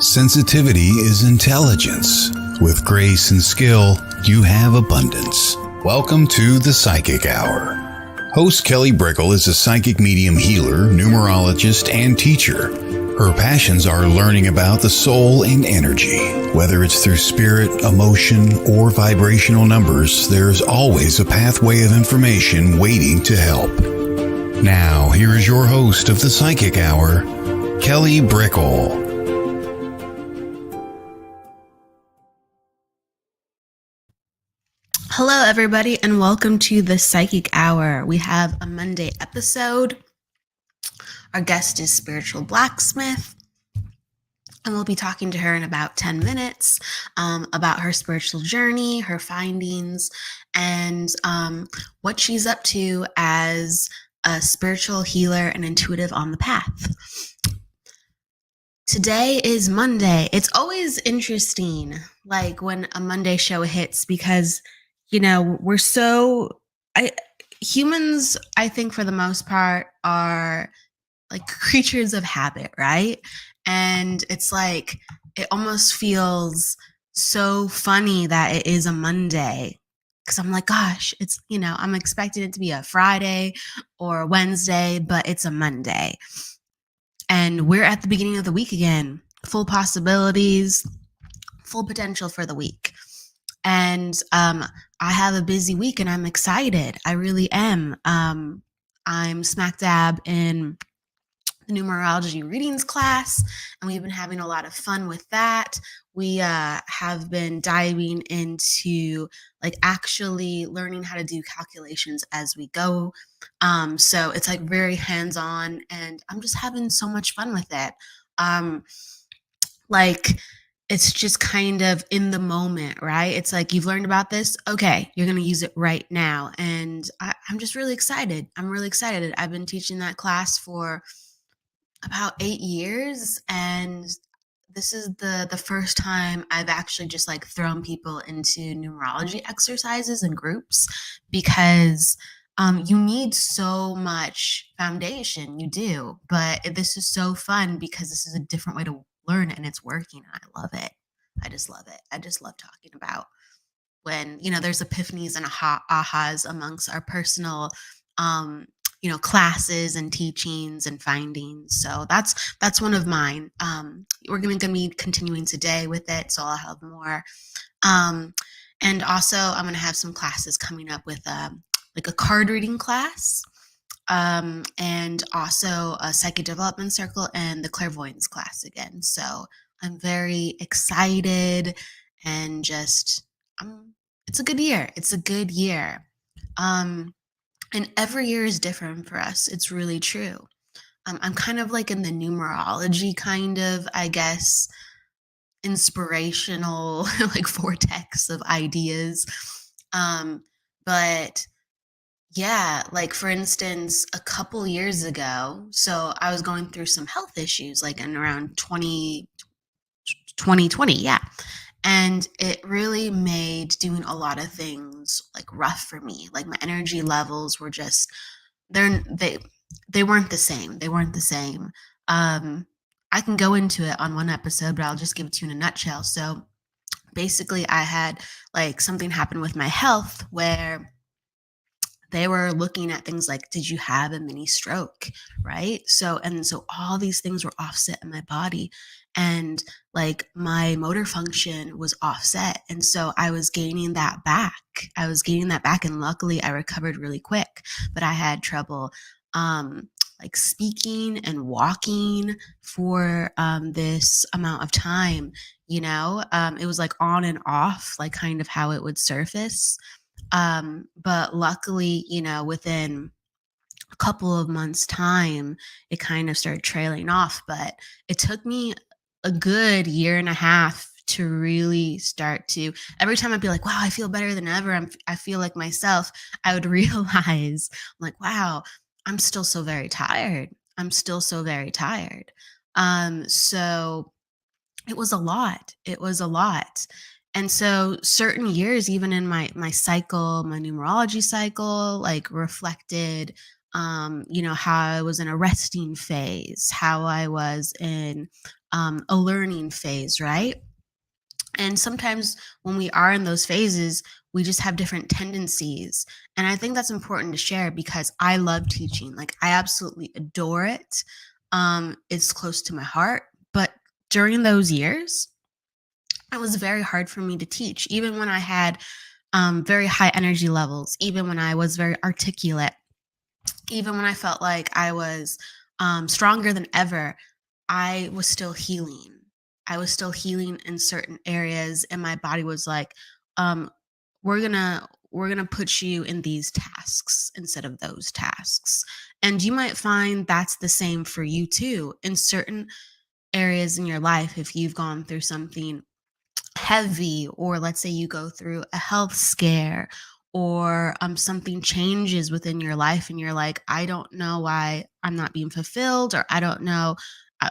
Sensitivity is intelligence. With grace and skill, you have abundance. Welcome to the Psychic Hour. Host Kelly Brickle is a psychic medium healer, numerologist, and teacher. Her passions are learning about the soul and energy. Whether it's through spirit, emotion, or vibrational numbers, there's always a pathway of information waiting to help. Now, here is your host of the Psychic Hour, Kelly Brickle. Hello, everybody, and welcome to the Psychic Hour. We have a Monday episode. Our guest is Spiritual Blacksmith, and we'll be talking to her in about 10 minutes about her spiritual journey, her findings, and what she's up to as a spiritual healer and intuitive on the path. Today is Monday. It's always interesting, like when a Monday show hits, because we're humans, I think for the most part, are like creatures of habit, right? And it's like, it almost feels so funny that it is a Monday. Because I'm like, gosh, it's, I'm expecting it to be a Friday or a Wednesday, but it's a Monday. And we're at the beginning of the week again. Full possibilities, full potential for the week. And I have a busy week and I'm excited. I really am. I'm smack dab in the numerology readings class, and we've been having a lot of fun with that. We have been diving into like actually learning how to do calculations as we go. So it's like very hands-on, and I'm just having so much fun with it. It's just kind of in the moment, right? It's like, you've learned about this. Okay, you're going to use it right now. And I'm just really excited. I'm really excited. I've been teaching that class for about 8 years. And this is the first time I've actually just like thrown people into numerology exercises and groups, because you need so much foundation. You do. But this is so fun because this is a different way to learn, and it's working. And I love it. I just love it. I just love talking about when, there's epiphanies and ahas amongst our personal, classes and teachings and findings. So that's one of mine. We're going to be continuing today with it, so I'll have more. And also I'm going to have some classes coming up with like a card reading class. And also a psychic development circle and the clairvoyance class again. So I'm very excited, and just, it's a good year. It's a good year. And every year is different for us. It's really true. I'm kind of like in the numerology kind of, I guess, inspirational like vortex of ideas. But yeah, like for instance, a couple years ago, so I was going through some health issues like in around 2020, yeah. And it really made doing a lot of things like rough for me. Like my energy levels were just, they weren't the same. They weren't the same. I can go into it on one episode, but I'll just give it to you in a nutshell. So basically I had like something happen with my health where they were looking at things like, did you have a mini stroke? Right. So all these things were offset in my body, and like my motor function was offset. And so I was gaining that back. And luckily I recovered really quick, but I had trouble, like speaking and walking for, this amount of time, it was like on and off, like kind of how it would surface. But luckily, within a couple of months' time, it kind of started trailing off. But it took me a good year and a half to really start to, every time I'd be like, wow, I feel better than ever. I feel like myself. I would realize, I'm like, wow, I'm still so very tired. So it was a lot. And so certain years, even in my cycle, my numerology cycle, like reflected how I was in a resting phase, how I was in a learning phase, right? And sometimes when we are in those phases, we just have different tendencies. And I think that's important to share because I love teaching. Like, I absolutely adore it. It's close to my heart. But during those years, it was very hard for me to teach, even when I had very high energy levels, even when I was very articulate, even when I felt like I was stronger than ever. I was still healing. I was still healing in certain areas, and my body was like, um, we're gonna put you in these tasks instead of those tasks. And you might find that's the same for you too. In certain areas in your life, if you've gone through something heavy, or let's say you go through a health scare, or something changes within your life and you're like, I don't know why I'm not being fulfilled, or I don't know,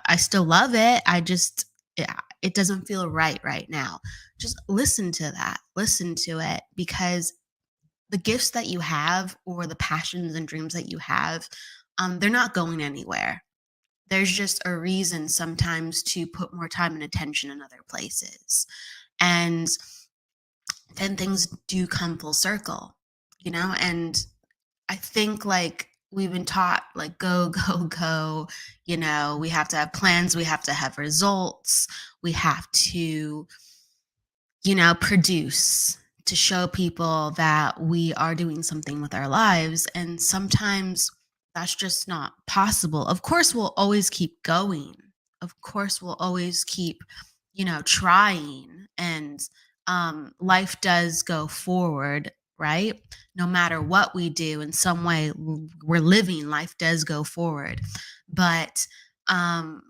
I still love it, it doesn't feel right now. Just listen to that, listen to it, because the gifts that you have, or the passions and dreams that you have, they're not going anywhere. There's just a reason sometimes to put more time and attention in other places. And then things do come full circle, And I think, like, we've been taught, like, go, go, go. We have to have plans, we have to have results, we have to, produce to show people that we are doing something with our lives. And sometimes that's just not possible. Of course, we'll always keep going. Of course, we'll always keep, trying. And life does go forward, right? No matter what we do, in some way, we're living, life does go forward. But um,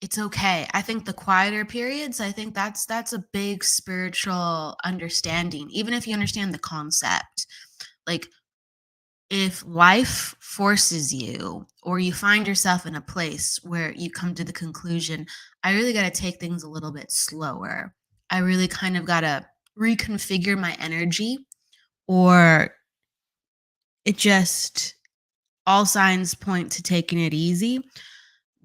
it's okay. I think the quieter periods, I think that's a big spiritual understanding, even if you understand the concept. Like, if life forces you, or you find yourself in a place where you come to the conclusion, I really got to take things a little bit slower. I really kind of got to reconfigure my energy, or it just, all signs point to taking it easy.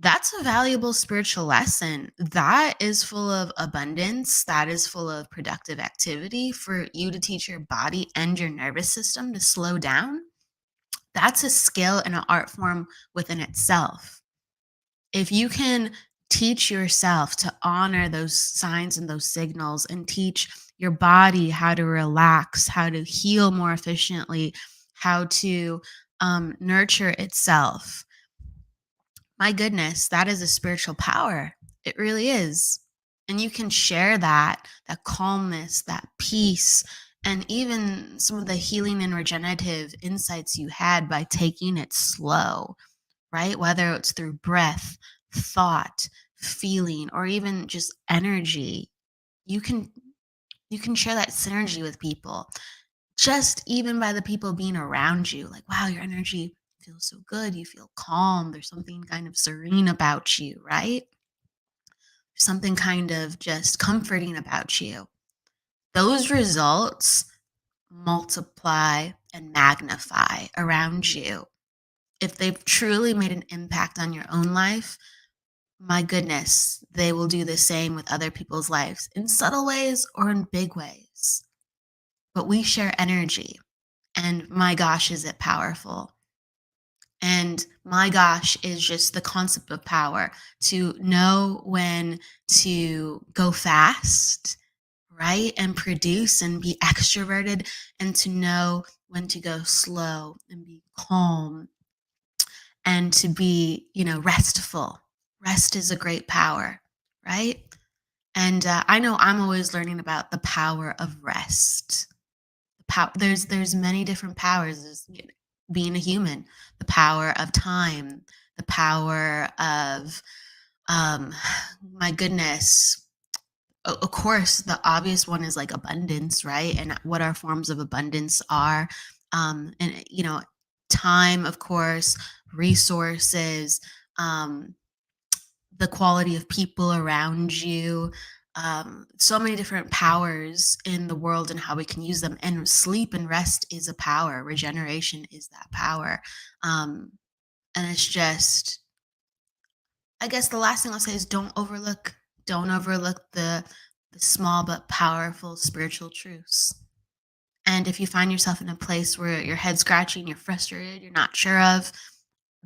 That's a valuable spiritual lesson. That is full of abundance. That is full of productive activity for you to teach your body and your nervous system to slow down. That's a skill and an art form within itself. If you can teach yourself to honor those signs and those signals, and teach your body how to relax, how to heal more efficiently, how to nurture itself, my goodness, that is a spiritual power. It really is. And you can share that calmness, that peace, and even some of the healing and regenerative insights you had by taking it slow, right? Whether it's through breath, thought, feeling, or even just energy. You can you can share that synergy with people, just even by the people being around you. Like, wow, your energy feels so good. You feel calm. There's something kind of serene about you, right? Something kind of just comforting about you. Those results multiply and magnify around you. If they've truly made an impact on your own life, my goodness, they will do the same with other people's lives, in subtle ways or in big ways. But we share energy, and my gosh, is it powerful. And my gosh, is just the concept of power, to know when to go fast, right? And produce and be extroverted, and to know when to go slow and be calm, and to be, restful. Rest is a great power, right? And I know I'm always learning about the power of rest. There's many different powers. There's, being a human, the power of time, the power of um my goodness, of course, the obvious one is like abundance, right? And what our forms of abundance are. And time, of course, resources, um the quality of people around you, So many different powers in the world and how we can use them. And sleep and rest is a power. Regeneration is that power. And it's just, I guess the last thing I'll say is don't overlook the small but powerful spiritual truths. And if you find yourself in a place where your head's scratching, you're frustrated, you're not sure of,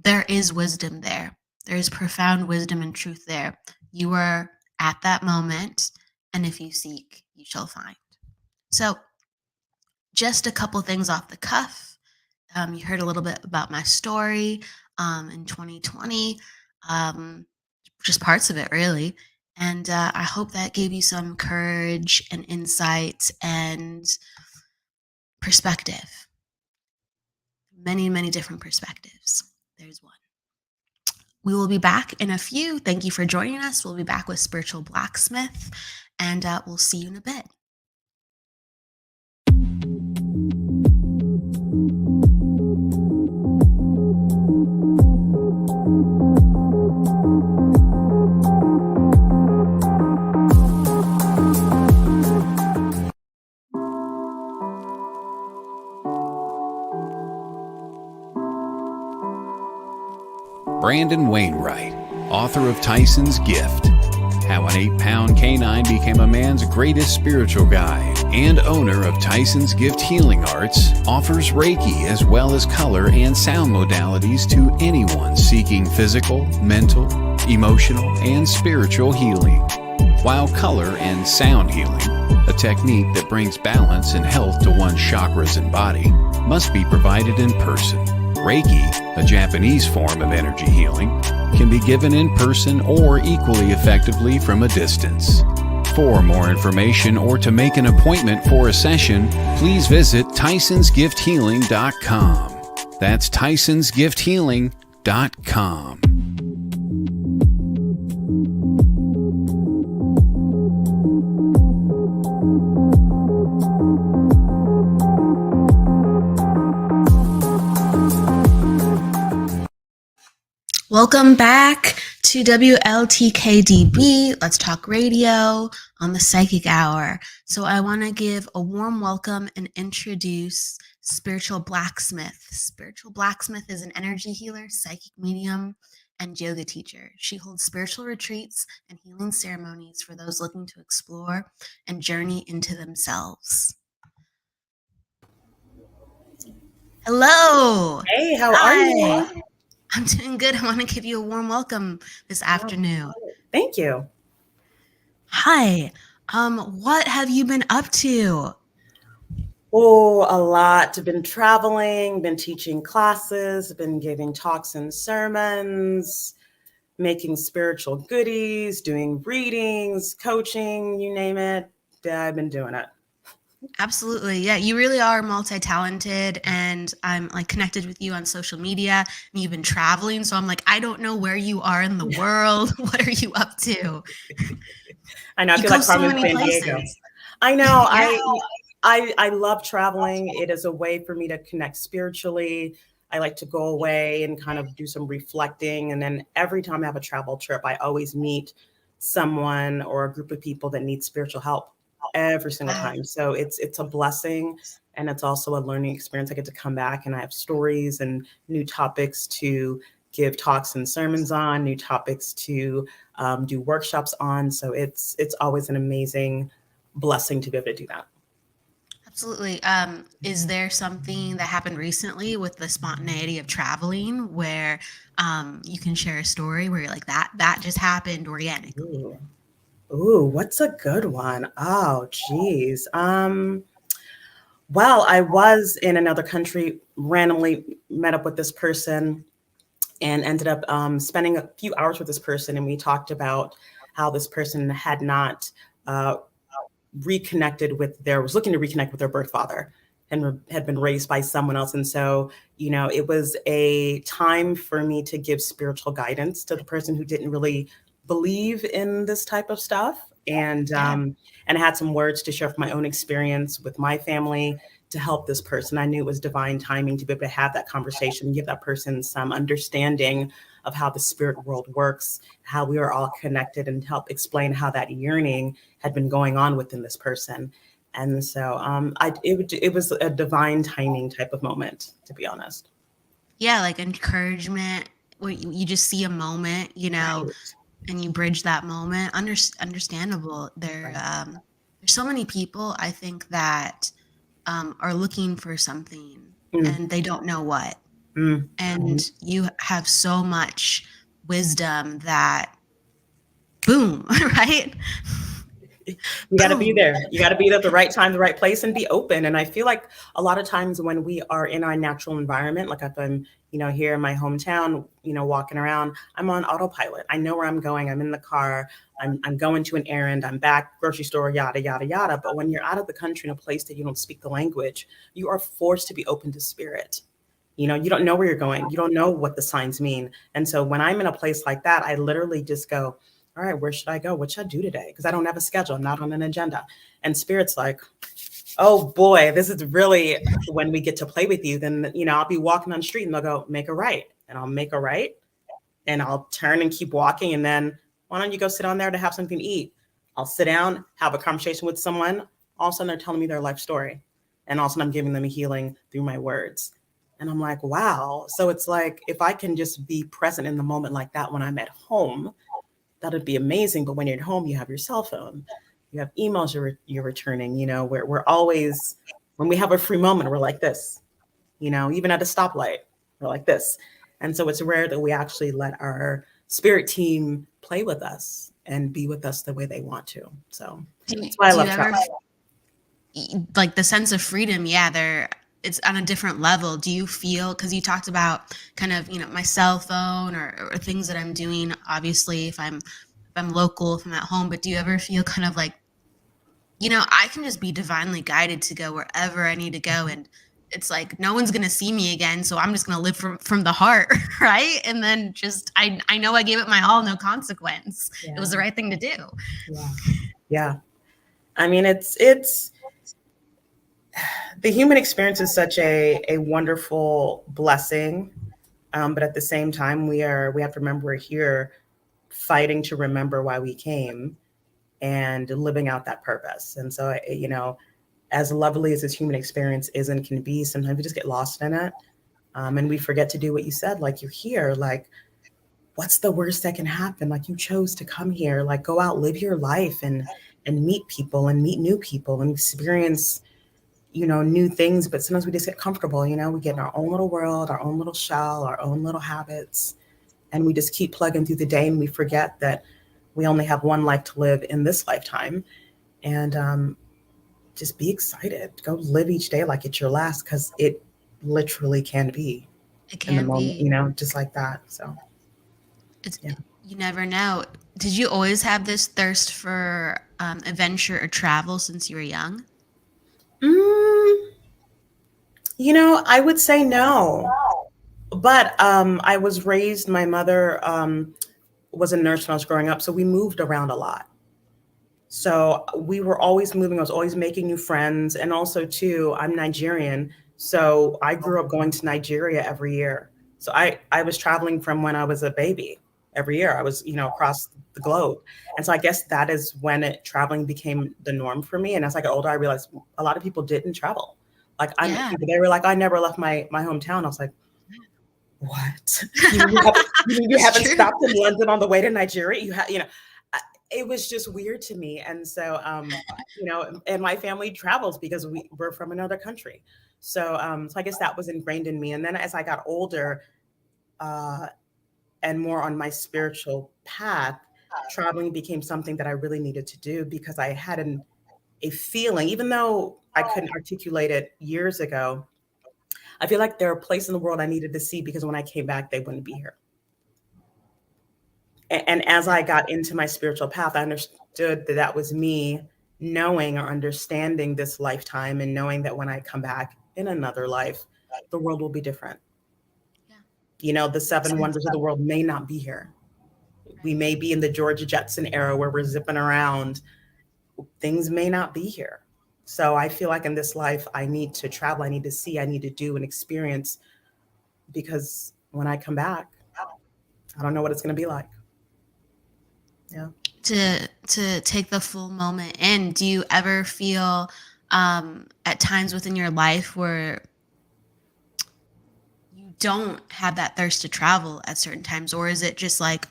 there is wisdom there. There is profound wisdom and truth there. You are at that moment, and if you seek, you shall find. So, just a couple things off the cuff. You heard a little bit about my story in 2020, just parts of it, really. And I hope that gave you some courage and insight and perspective. Many, many different perspectives. There's one. We will be back in a few. Thank you for joining us. We'll be back with Spiritual Blacksmith, and we'll see you in a bit. Brandon Wainwright, author of Tyson's Gift, How an 8-Pound Canine Became a Man's Greatest Spiritual Guide, and owner of Tyson's Gift Healing Arts, offers Reiki as well as color and sound modalities to anyone seeking physical, mental, emotional, and spiritual healing. While color and sound healing, a technique that brings balance and health to one's chakras and body, must be provided in person. Reiki, a Japanese form of energy healing, can be given in person or equally effectively from a distance. For more information or to make an appointment for a session, please visit TysonsGiftHealing.com. That's TysonsGiftHealing.com. Welcome back to WLTK-DB, Let's Talk Radio on the Psychic Hour. So I want to give a warm welcome and introduce Spiritual Blacksmith. Spiritual Blacksmith is an energy healer, psychic medium, and yoga teacher. She holds spiritual retreats and healing ceremonies for those looking to explore and journey into themselves. Hello. Hey, how are you? I'm doing good. I want to give you a warm welcome this afternoon. Thank you. Hi. What have you been up to? Oh, a lot. I've been traveling, been teaching classes, been giving talks and sermons, making spiritual goodies, doing readings, coaching, you name it. I've been doing it. Absolutely. Yeah, you really are multi-talented, and I'm like connected with you on social media, and you've been traveling. So I'm like, I don't know where you are in the world. What are you up to? I know. I feel like Carmen San Diego. I know. Yeah. I love traveling. It is a way for me to connect spiritually. I like to go away and kind of do some reflecting. And then every time I have a travel trip, I always meet someone or a group of people that need spiritual help. Every single time. So it's a blessing, and it's also a learning experience. I get to come back and I have stories and new topics to give talks and sermons on, new topics to do workshops on. So it's always an amazing blessing to be able to do that. Absolutely. Is there something that happened recently with the spontaneity of traveling where you can share a story where you're like, that just happened organically? Ooh, what's a good one? Oh, geez. Well, I was in another country, randomly met up with this person and ended up spending a few hours with this person. And we talked about how this person had not was looking to reconnect with their birth father and had been raised by someone else. And so, it was a time for me to give spiritual guidance to the person who didn't really believe in this type of stuff, and I had some words to share from my own experience with my family to help this person. I knew it was divine timing to be able to have that conversation and give that person some understanding of how the spirit world works, how we are all connected, and help explain how that yearning had been going on within this person. And so it was a divine timing type of moment, to be honest. Yeah, like encouragement, where you just see a moment, right, and you bridge that moment. Understandable. There's so many people, I think, that are looking for something and they don't know what. And you have so much wisdom that, boom, right? You got to be there. You got to be there at the right time, the right place, and be open. And I feel like a lot of times when we are in our natural environment, like if I'm, here in my hometown, walking around, I'm on autopilot. I know where I'm going. I'm in the car. I'm going to an errand. I'm back, grocery store, yada, yada, yada. But when you're out of the country in a place that you don't speak the language, you are forced to be open to spirit. You don't know where you're going. You don't know what the signs mean. And so when I'm in a place like that, I literally just go, all right, where should I go? What should I do today? Because I don't have a schedule. I'm not on an agenda. And spirit's like, oh boy, this is really when we get to play with you. Then, I'll be walking on the street and they'll go, make a right. And I'll make a right. And I'll turn and keep walking. And then why don't you go sit down there to have something to eat? I'll sit down, have a conversation with someone. All of a sudden they're telling me their life story. And all of a sudden I'm giving them a healing through my words. And I'm like, wow. So it's like, if I can just be present in the moment like that when I'm at home, that'd be amazing. But when you're at home, you have your cell phone, you have emails you're returning, we're always, when we have a free moment, we're like this, even at a stoplight, we're like this. And so it's rare that we actually let our spirit team play with us and be with us the way they want to. So that's why I love travel. Like the sense of freedom, it's on a different level. Do you feel, because you talked about kind of, my cell phone or things that I'm doing, obviously if I'm local, if I'm at home, but do you ever feel kind of like, I can just be divinely guided to go wherever I need to go. And it's like, no one's going to see me again. So I'm just going to live from the heart. Right. And then just, I know I gave it my all, no consequence. Yeah. It was the right thing to do. Yeah. I mean, it's the human experience is such a wonderful blessing. But at the same time, we have to remember we're here fighting to remember why we came and living out that purpose. And so, as lovely as this human experience is and can be, sometimes we just get lost in it. And we forget to do what you said, like you're here, like, what's the worst that can happen? Like you chose to come here, like go out, live your life and meet people and meet new people and experience new things, but sometimes we just get comfortable, we get in our own little world, our own little shell, our own little habits, and we just keep plugging through the day and we forget that we only have one life to live in this lifetime. And just be excited. Go live each day like it's your last, because it literally can be. It can in the moment, be. Just like that. So you never know. Did you always have this thirst for adventure or travel since you were young? I would say no, but I was raised, my mother was a nurse when I was growing up. So we moved around a lot. So we were always moving. I was always making new friends. And also too, I'm Nigerian. So I grew up going to Nigeria every year. So I was traveling from when I was a baby every year. I was, across the globe. And so I guess that is when traveling became the norm for me. And as I got older, I realized a lot of people didn't travel. Like they were like, I never left my hometown. I was like, what? You haven't stopped in London on the way to Nigeria? It was just weird to me. And so, and my family travels because we're from another country. So I guess that was ingrained in me. And then as I got older and more on my spiritual path, traveling became something that I really needed to do, because I had a feeling, even though I couldn't articulate it years ago, I feel like there are places in the world I needed to see, because when I came back, they wouldn't be here. And as I got into my spiritual path, I understood that was me knowing or understanding this lifetime and knowing that when I come back in another life, the world will be different. Yeah. The seven wonders of the world may not be here. We may be in the Georgia Jetson era where we're zipping around. Things may not be here. So I feel like in this life, I need to travel, I need to see, I need to do and experience, because when I come back, I don't know what it's going to be like. Yeah. To take the full moment in. Do you ever feel at times within your life where you don't have that thirst to travel at certain times, or is it just like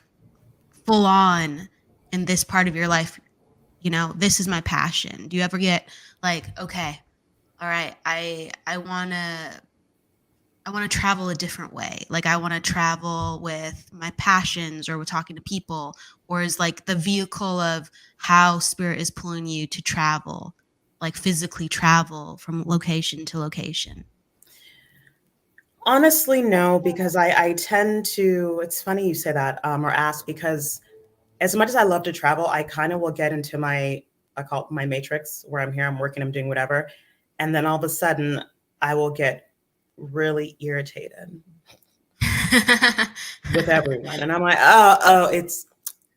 full on in this part of your life, this is my passion? Do you ever get like, okay, all right, I want to travel a different way. Like I want to travel with my passions or with talking to people, or is like the vehicle of how spirit is pulling you to travel, like physically travel from location to location? Honestly, no, because I tend to, it's funny you say that, or ask, because as much as I love to travel, I kind of will get into I call it my matrix, where I'm here, I'm working, I'm doing whatever. And then all of a sudden I will get really irritated with everyone. And I'm like, oh, it's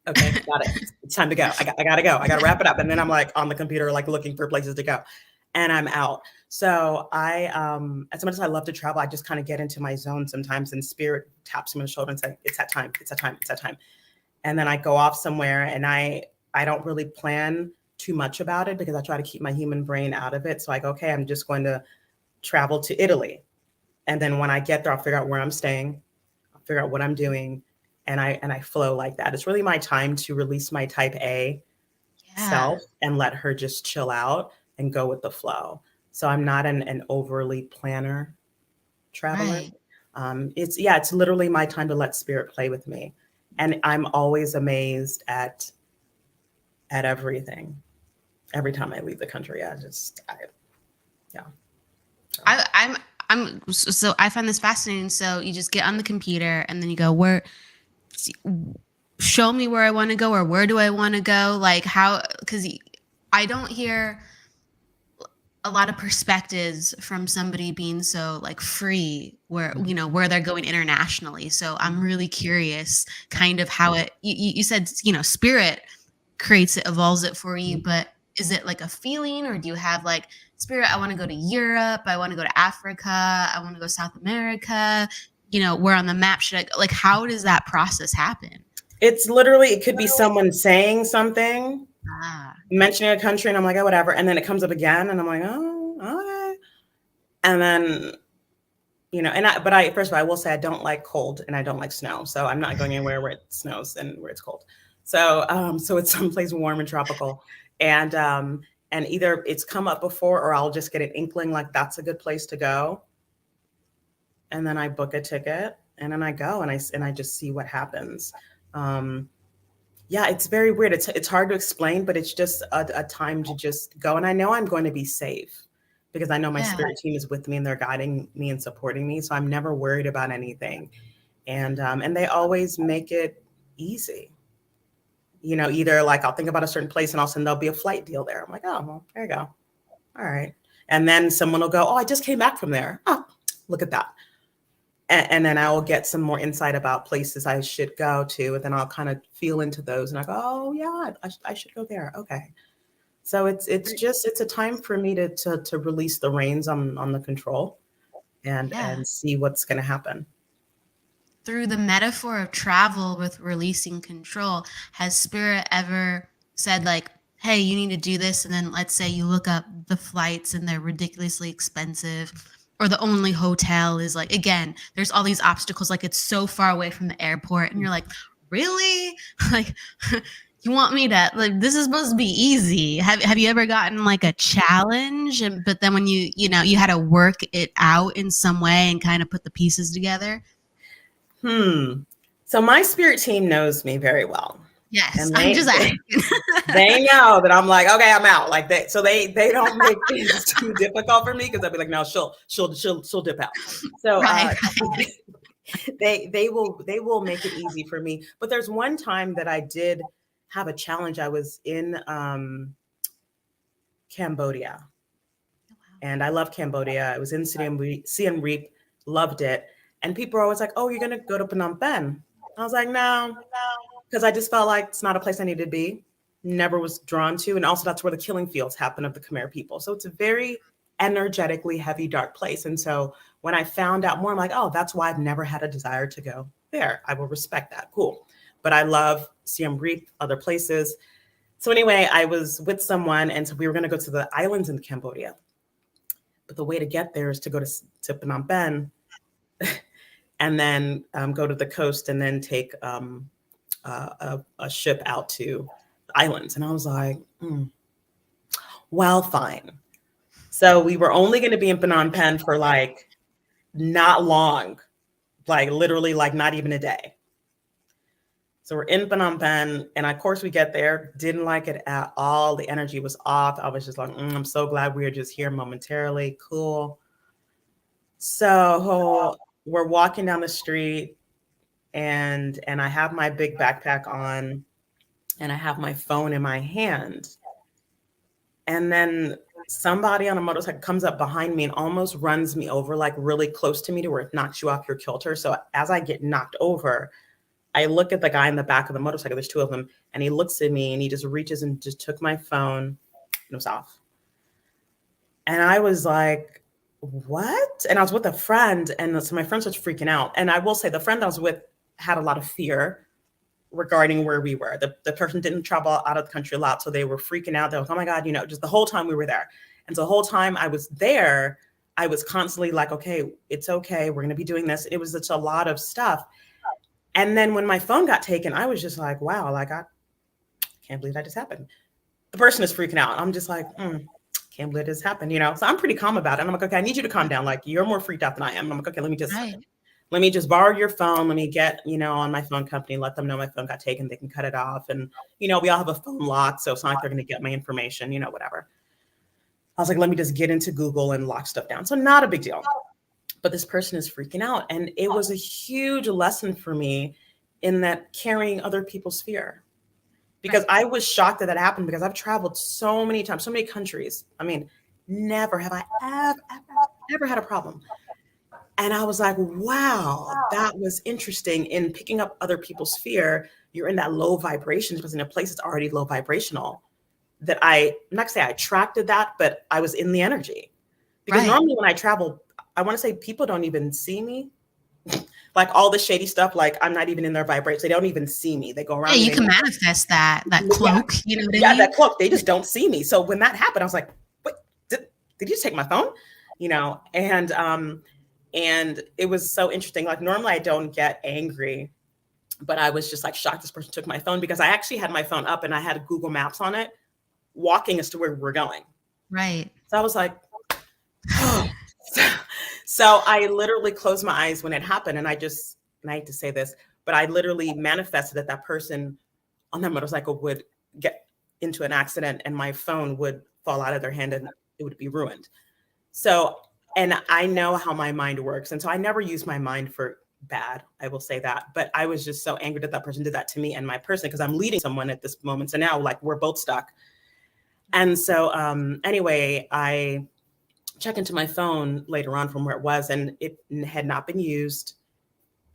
okay. Got it. It's time to go. I gotta go. I gotta wrap it up. And then I'm like on the computer, like looking for places to go, and I'm out. So I, as much as I love to travel, I just kind of get into my zone sometimes, and spirit taps me on the shoulder and says, it's that time. It's that time. It's that time. And then I go off somewhere, and I don't really plan too much about it, because I try to keep my human brain out of it. So I go, okay, I'm just going to travel to Italy. And then when I get there, I'll figure out where I'm staying, I'll figure out what I'm doing. And I flow like that. It's really my time to release my type A self and let her just chill out and go with the flow. So I'm not an overly planner traveler. Right. It's literally my time to let spirit play with me. And I'm always amazed at everything. Every time I leave the country, yeah. So. So I find this fascinating. So you just get on the computer and then you go, show me where I want to go, or where do I want to go? Like how, because I don't hear a lot of perspectives from somebody being so like free, where where they're going internationally. So I'm really curious kind of how you said spirit creates it, evolves it for you, but is it like a feeling, or do you have like, spirit, I want to go to Europe, I want to go to Africa, I want to go South America, where on the map should I go? Like how does that process happen? It's literally, it could be someone saying something, mentioning a country, and I'm like, oh, whatever. And then it comes up again, and I'm like, oh, okay. And then, but first of all, I will say I don't like cold and I don't like snow. So I'm not going anywhere where it snows and where it's cold. So, so it's someplace warm and tropical. And either it's come up before, or I'll just get an inkling like that's a good place to go. And then I book a ticket, and then I go, and I just see what happens. Yeah, it's very weird. It's hard to explain, but it's just a time to just go. And I know I'm going to be safe, because I know my spirit team is with me and they're guiding me and supporting me. So I'm never worried about anything. And they always make it easy. Either like I'll think about a certain place and all of a sudden there'll be a flight deal there. I'm like, oh, well, there you go. All right. And then someone will go, oh, I just came back from there. Oh, look at that. And then I will get some more insight about places I should go to. And then I'll kind of feel into those, and I go, oh yeah, I should go there. Okay. So it's a time for me to release the reins on the control and see what's going to happen. Through the metaphor of travel with releasing control, has spirit ever said like, hey, you need to do this, and then let's say you look up the flights and they're ridiculously expensive, or the only hotel is like, again, there's all these obstacles, like it's so far away from the airport, and you're like, really? Like, you want me to, like, this is supposed to be easy. Have you ever gotten like a challenge, but then when you had to work it out in some way and kind of put the pieces together? So my spirit team knows me very well. Yes, and I'm just asking. They know that I'm like, okay, I'm out. Like that, so they don't make things too difficult for me, because they'll be like, no, she'll dip out. So right. They will make it easy for me. But there's one time that I did have a challenge. I was in Cambodia, and I love Cambodia. I was in Siem Reap, loved it. And people are always like, oh, you're going to go to Phnom Penh. I was like, no, because I just felt like it's not a place I need to be. never was drawn to. And also that's where the killing fields happen of the Khmer people. So it's a very energetically heavy, dark place. And so when I found out more, I'm like, oh, that's why I've never had a desire to go there. I will respect that. Cool. But I love Siem Reap, other places. So anyway, I was with someone, and so we were going to go to the islands in Cambodia. But the way to get there is to go to Phnom Penh and then go to the coast and then take a ship out to the islands. And I was like, well, fine. So we were only going to be in Phnom Penh for like not long, like literally like not even a day. So we're in Phnom Penh, and of course we get there, didn't like it at all. The energy was off. I was just like, I'm so glad we are just here momentarily. Cool. So we're walking down the street, and I have my big backpack on, and I have my phone in my hand. And then somebody on a motorcycle comes up behind me and almost runs me over, like really close to me to where it knocks you off your kilter. So as I get knocked over, I look at the guy in the back of the motorcycle, there's two of them, and he looks at me and he just reaches and just took my phone and it was off. And I was like, what? And I was with a friend, and so my friend starts freaking out. And I will say the friend I was with had a lot of fear regarding where we were. The person didn't travel out of the country a lot, so they were freaking out. They were like, oh my God, just the whole time we were there. And so the whole time I was there, I was constantly like, okay, it's okay. We're going to be doing this. It was such a lot of stuff. And then when my phone got taken, I was just like, wow, like I can't believe that just happened. The person is freaking out. I'm just like, can't believe this happened, So I'm pretty calm about it. And I'm like, okay, I need you to calm down. Like, you're more freaked out than I am. And I'm like, okay, let me just borrow your phone. Let me get, on my phone company, let them know my phone got taken. They can cut it off. And, we all have a phone lock. So it's not like they're going to get my information, whatever. I was like, let me just get into Google and lock stuff down. So not a big deal. But this person is freaking out. And it was a huge lesson for me in that carrying other people's fear. Because I was shocked that happened, because I've traveled so many times, so many countries. I mean, never have I ever had a problem. And I was like, wow, that was interesting in picking up other people's fear. You're in that low vibration, because in a place that's already low vibrational, that I'm not gonna say I attracted that, but I was in the energy. Because normally when I travel, I want to say people don't even see me. Like all the shady stuff, like I'm not even in their vibration. They don't even see me. They go around. Yeah, you can manifest that cloak. Yeah, What I mean? That cloak. They just don't see me. So when that happened, I was like, "Wait, did you just take my phone?" And it was so interesting. Like normally I don't get angry, but I was just like shocked this person took my phone, because I actually had my phone up and I had Google Maps on it, walking as to where we were going. Right. So I was like, oh. So I literally closed my eyes when it happened. And I hate to say this, but I literally manifested that person on that motorcycle would get into an accident and my phone would fall out of their hand and it would be ruined. So, and I know how my mind works. And so I never use my mind for bad. I will say that. But I was just so angry that person did that to me and my person, because I'm leading someone at this moment. So now like we're both stuck. And so anyway, I check into my phone later on from where it was, and it had not been used.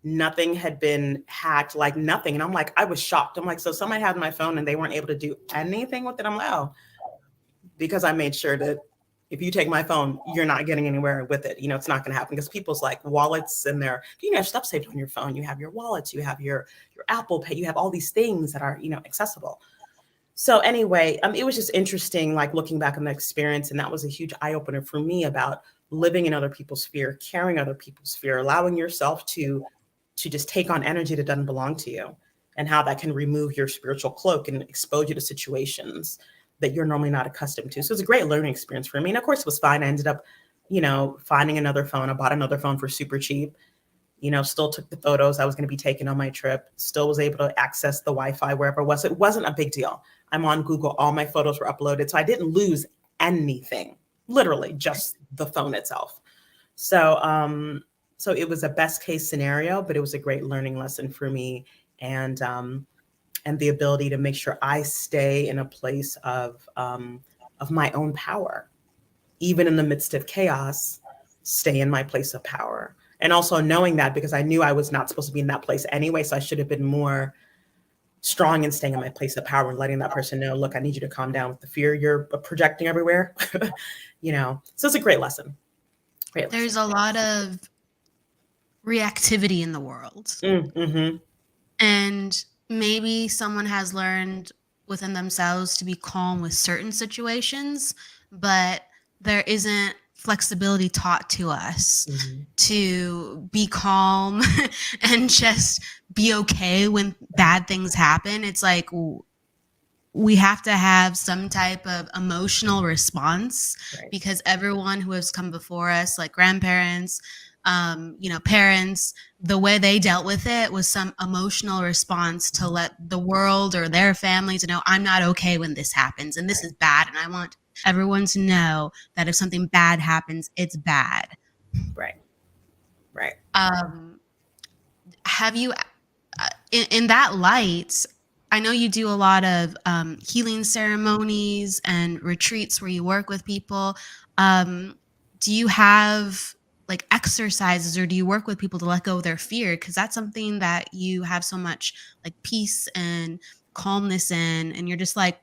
Nothing had been hacked, like nothing. And I'm like, I was shocked. I'm like, so somebody had my phone and they weren't able to do anything with it. I'm like, oh, because I made sure that if you take my phone, you're not getting anywhere with it. It's not going to happen, because people's like wallets and you have stuff saved on your phone. You have your wallets, you have your Apple Pay, you have all these things that are, accessible. So anyway, it was just interesting, like looking back on the experience. And that was a huge eye opener for me about living in other people's fear, carrying other people's fear, allowing yourself to just take on energy that doesn't belong to you, and how that can remove your spiritual cloak and expose you to situations that you're normally not accustomed to. So it was a great learning experience for me. And of course it was fine. I ended up, finding another phone. I bought another phone for super cheap. Still took the photos I was going to be taking on my trip, still was able to access the Wi-Fi wherever it was. It wasn't a big deal. I'm on Google. All my photos were uploaded. So I didn't lose anything, literally just the phone itself. So it was a best case scenario, but it was a great learning lesson for me. And the ability to make sure I stay in a place of my own power, even in the midst of chaos, stay in my place of power. And also knowing that, because I knew I was not supposed to be in that place anyway. So I should have been more strong and staying in my place of power and letting that person know, look, I need you to calm down with the fear you're projecting everywhere. So it's a great lesson. There's a lot of reactivity in the world. Mm-hmm. And maybe someone has learned within themselves to be calm with certain situations, but there isn't flexibility taught to us to be calm and just be okay when bad things happen. It's like we have to have some type of emotional response, because everyone who has come before us, like grandparents, parents, the way they dealt with it was some emotional response to let the world or their family to know, I'm not okay when this happens and this is bad. And I want everyone to know that if something bad happens, it's bad. Right. Have you, in that light, I know you do a lot of healing ceremonies and retreats where you work with people. Do you have like exercises, or do you work with people to let go of their fear? Because that's something that you have so much like peace and calmness in, and you're just like,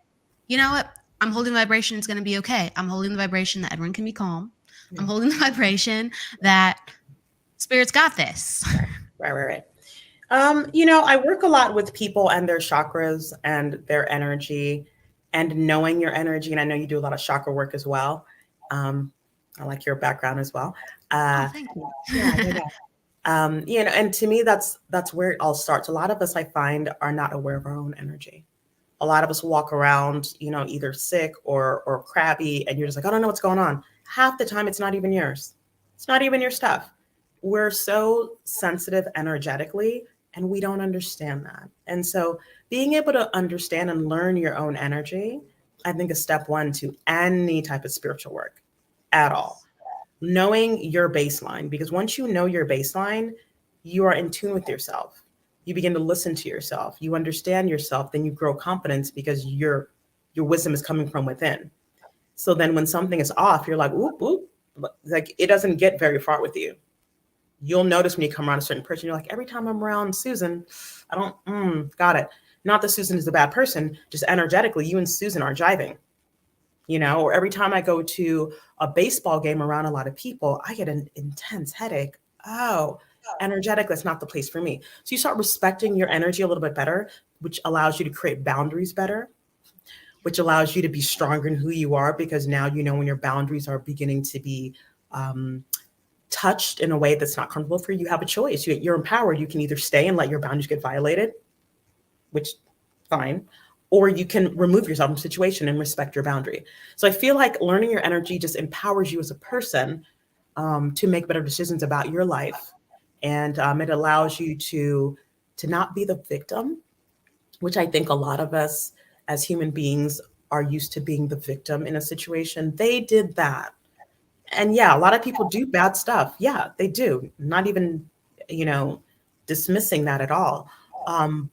you know what? I'm holding the vibration. It's going to be okay. I'm holding the vibration that everyone can be calm. I'm holding the vibration that spirit's got this. Right. I work a lot with people and their chakras and their energy and knowing your energy. And I know you do a lot of chakra work as well. I like your background as well. Thank you. And to me, that's where it all starts. A lot of us, I find, are not aware of our own energy. A lot of us walk around, either sick or crabby, and you're just like, I don't know what's going on. Half the time, it's not even yours. It's not even your stuff. We're so sensitive energetically, and we don't understand that. And so being able to understand and learn your own energy, I think, is step one to any type of spiritual work at all. Knowing your baseline, because once you know your baseline, you are in tune with yourself. You begin to listen to yourself. You understand yourself. Then you grow confidence because your wisdom is coming from within. So then when something is off, you're like, oop, oop. Like it doesn't get very far with you. You'll notice when you come around a certain person, you're like, every time I'm around Susan, I don't, got it. Not that Susan is a bad person, just energetically, you and Susan are jiving, or every time I go to a baseball game around a lot of people, I get an intense headache. Oh, energetic, that's not the place for me. So you start respecting your energy a little bit better, which allows you to create boundaries better, which allows you to be stronger in who you are, because now when your boundaries are beginning to be touched in a way that's not comfortable for you, you have a choice. You're empowered. You can either stay and let your boundaries get violated, which fine, or you can remove yourself from the situation and respect your boundary. So I feel like learning your energy just empowers you as a person to make better decisions about your life. And it allows you to not be the victim, which I think a lot of us as human beings are used to being the victim in a situation. They did that. And yeah, a lot of people do bad stuff. Yeah, they do. Not even, dismissing that at all.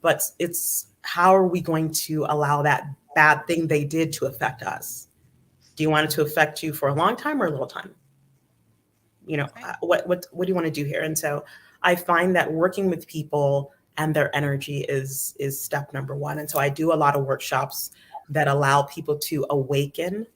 But it's how are we going to allow that bad thing they did to affect us? Do you want it to affect you for a long time or a little time? What do you want to do here? And so I find that working with people and their energy is step number one. And so I do a lot of workshops that allow people to awaken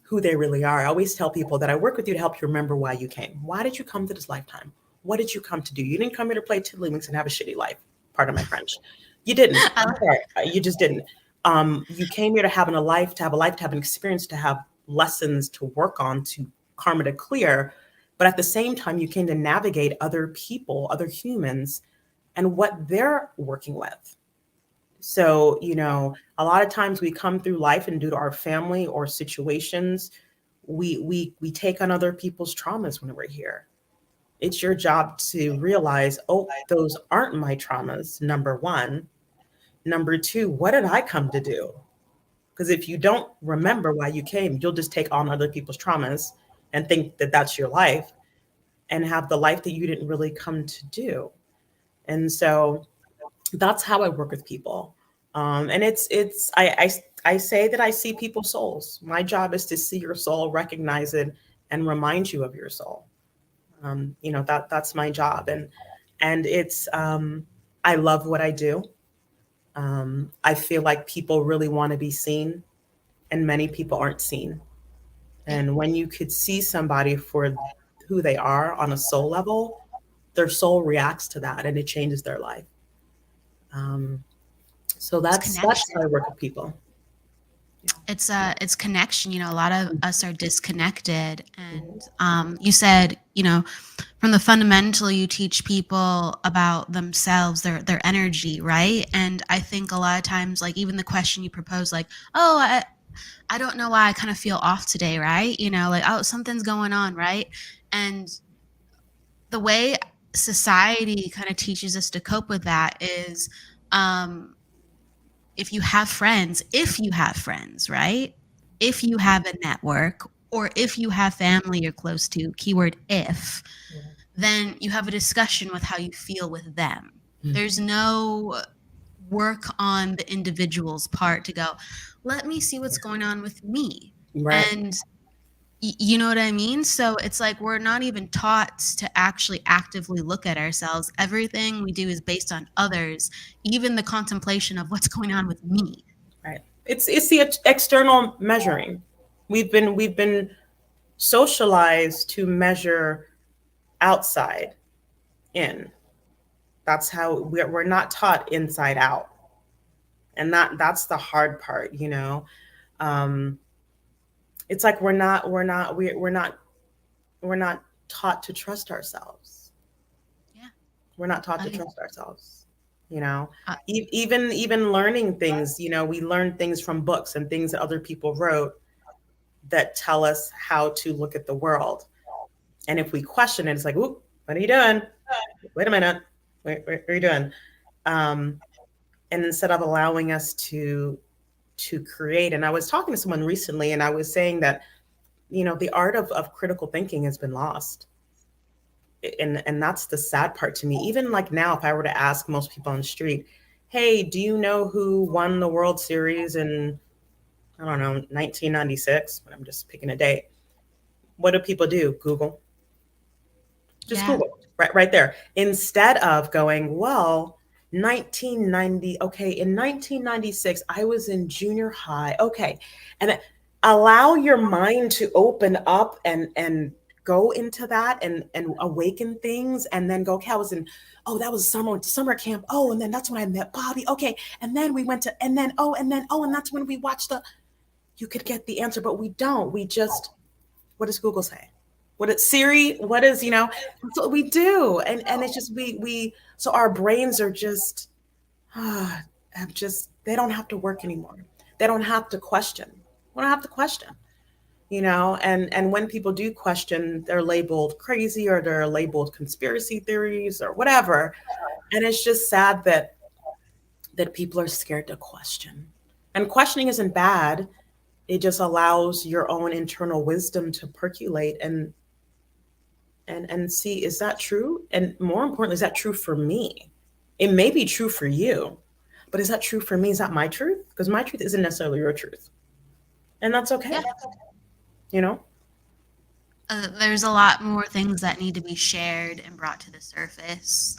who they really are. I always tell people that I work with you to help you remember why you came. Why did you come to this lifetime? What did you come to do? You didn't come here to play tiddlywinks and have a shitty life. Pardon my French. You didn't. I'm sorry. You just didn't. You came here to have a life, to have an experience, to have lessons to work on, to karma to clear. But at the same time, you came to navigate other people, other humans, and what they're working with. So, a lot of times we come through life and due to our family or situations, we take on other people's traumas when we're here. It's your job to realize, oh, those aren't my traumas, number one. Number two, what did I come to do? Because if you don't remember why you came, you'll just take on other people's traumas and think that that's your life and have the life that you didn't really come to do. And so that's how I work with people. And I say that I see people's souls. My job is to see your soul, recognize it, and remind you of your soul. That's my job. And it's, I love what I do. I feel like people really want to be seen, and many people aren't seen. And when you could see somebody for who they are on a soul level, their soul reacts to that and it changes their life. So that's how I work with people. It's connection. You know, a lot of us are disconnected, and you said, you know, from the fundamental, you teach people about themselves, their energy, right? And I think a lot of times, like even the question you propose, like, oh, I don't know why I kind of feel off today, right? You know, like, oh, something's going on, right? And the way society kind of teaches us to cope with that is, if you have friends, right? If you have a network, or if you have family you're close to, keyword if, then you have a discussion with how you feel with them. There's no work on the individual's part to go, let me see what's going on with me. Right. And you know what I mean? So it's like we're not even taught to actually actively look at ourselves. Everything we do is based on others, even the contemplation of what's going on with me. Right. It's the external measuring. We've been socialized to measure outside in. That's how we're not taught inside out. And that's the hard part, you know. It's like we're not taught to trust ourselves. Yeah. We're not taught to trust ourselves, you know. Even learning things, you know, we learn things from books and things that other people wrote that tell us how to look at the world. And if we question it, it's like, oop, what are you doing? Wait a minute. What are you doing? And instead of allowing us to create, and I was talking to someone recently and I was saying that, you know, the art of critical thinking has been lost. And that's the sad part to me. Even like now, if I were to ask most people on the street, hey, do you know who won the World Series in, I don't know, 1996? I'm just picking a date. What do people do? Google. Just Google, right there. Instead of going, well, 1990, okay, in 1996, I was in junior high. Okay. And allow your mind to open up and go into that and awaken things, and then go, okay, I was in, oh, that was summer camp. Oh, and then that's when I met Bobby. Okay. And then we went to, and then that's when we watched you could get the answer, but we don't. We just, what does Google say? What is Siri? What is, you know, that's what we do. And it's just, so our brains are just, they don't have to work anymore. They don't have to question. We don't have to question, you know, and when people do question, they're labeled crazy or they're labeled conspiracy theories or whatever. And it's just sad that people are scared to question. And questioning isn't bad. It just allows your own internal wisdom to percolate and see, is that true? And more importantly, is that true for me? It may be true for you, but is that true for me? Is that my truth? Because my truth isn't necessarily your truth. And that's okay. Yeah. You know? There's a lot more things that need to be shared and brought to the surface.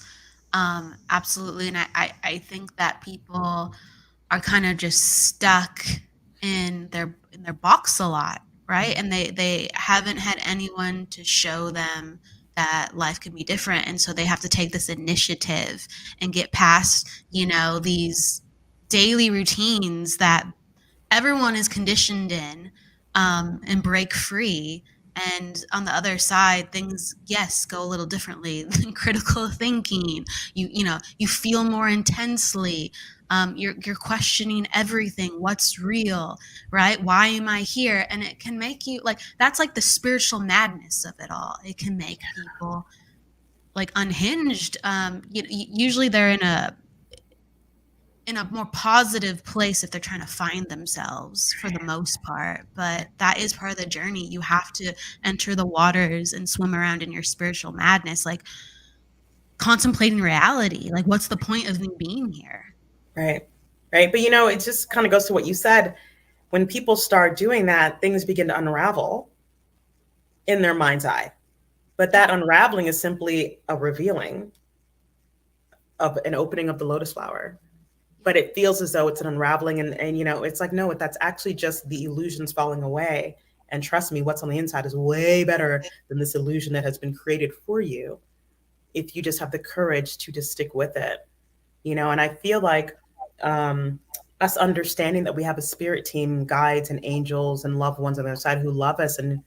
Absolutely. And I think that people are kind of just stuck in their box a lot, right? And they haven't had anyone to show them that life can be different, and so they have to take this initiative and get past, you know, these daily routines that everyone is conditioned in, and break free. And on the other side, things, yes, go a little differently than critical thinking. You know, you feel more intensely. You're questioning everything. What's real, right? Why am I here? And it can make you like, that's like the spiritual madness of it all. It can make people like unhinged. Usually they're in a more positive place if they're trying to find themselves for the most part. But that is part of the journey. You have to enter the waters and swim around in your spiritual madness, like contemplating reality. Like, what's the point of me being here? Right. But, you know, it just kind of goes to what you said. When people start doing that, things begin to unravel in their mind's eye. But that unraveling is simply a revealing of an opening of the lotus flower. but it feels as though it's an unraveling, and you know, it's like, no, that's actually just the illusions falling away. And trust me, what's on the inside is way better than this illusion that has been created for you, if you just have the courage to just stick with it, you know. And I feel like us understanding that we have a spirit team, guides and angels and loved ones on the other side who love us and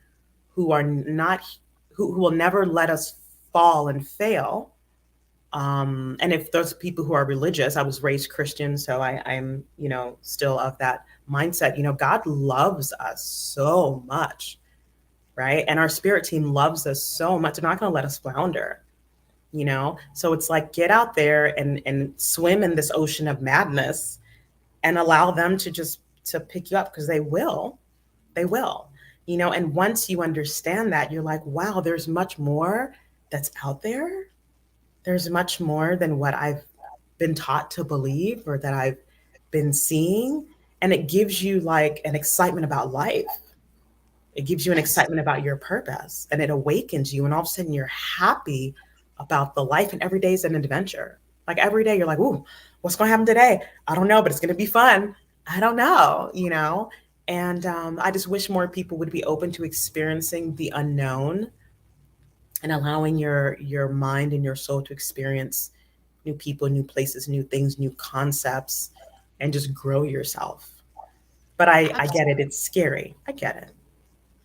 who are not, who will never let us fall and fail. And if those people who are religious, I was raised Christian, so I'm, you know, still of that mindset. You know, God loves us so much, right? And our spirit team loves us so much. They're not going to let us flounder, you know? So it's like, get out there and swim in this ocean of madness and allow them to pick you up, because they will, you know. And once you understand that, you're like, wow, there's much more that's out there. There's much more than what I've been taught to believe or that I've been seeing. And it gives you like an excitement about life. It gives you an excitement about your purpose, and it awakens you. And all of a sudden you're happy about the life, and every day is an adventure. Like every day you're like, ooh, what's going to happen today? I don't know, but it's going to be fun. I don't know, you know? And I just wish more people would be open to experiencing the unknown and allowing your mind and your soul to experience new people, new places, new things, new concepts, and just grow yourself. But I get it. It's scary. I get it.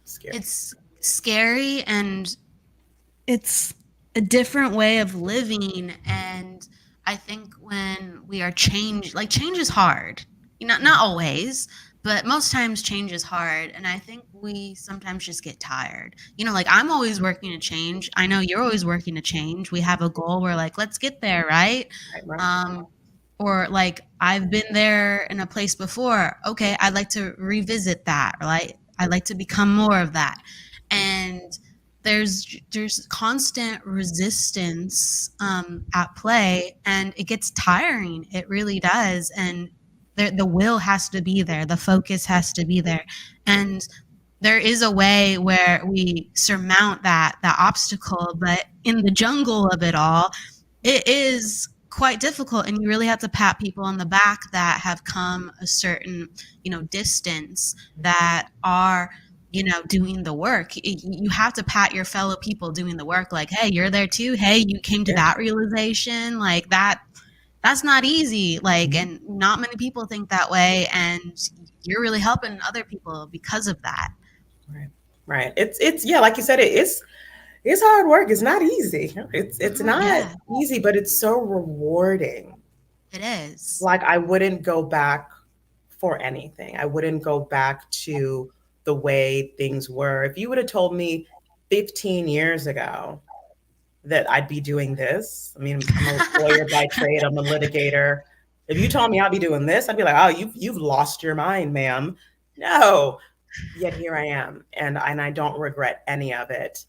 Scary. It's scary, and it's a different way of living. And I think when we are changed, like change is hard, you know, not always, but most times change is hard. And I think we sometimes just get tired, you know, like I'm always working to change. I know you're always working to change. We have a goal. We're like, let's get there. Right. Or like I've been there in a place before. Okay. I'd like to revisit that. Right. I'd like to become more of that. And there's constant resistance at play, and it gets tiring. It really does. And the will has to be there. The focus has to be there. And there is a way where we surmount that obstacle, but in the jungle of it all, it is quite difficult. And you really have to pat people on the back that have come a certain, you know, distance, that are, you know, doing the work. You have to pat your fellow people doing the work. Like, hey, you're there too. Hey, you came to that realization. Like that's not easy. Like, and not many people think that way. And you're really helping other people because of that. Right. It's yeah, like you said, it's hard work. It's not easy. It's not easy, but it's so rewarding. It is. Like, I wouldn't go back for anything. I wouldn't go back to the way things were. If you would have told me 15 years ago that I'd be doing this, I mean, I'm a lawyer by trade, I'm a litigator. If you told me I'd be doing this, I'd be like, oh, you've lost your mind, ma'am. No, yet here I am. And I don't regret any of it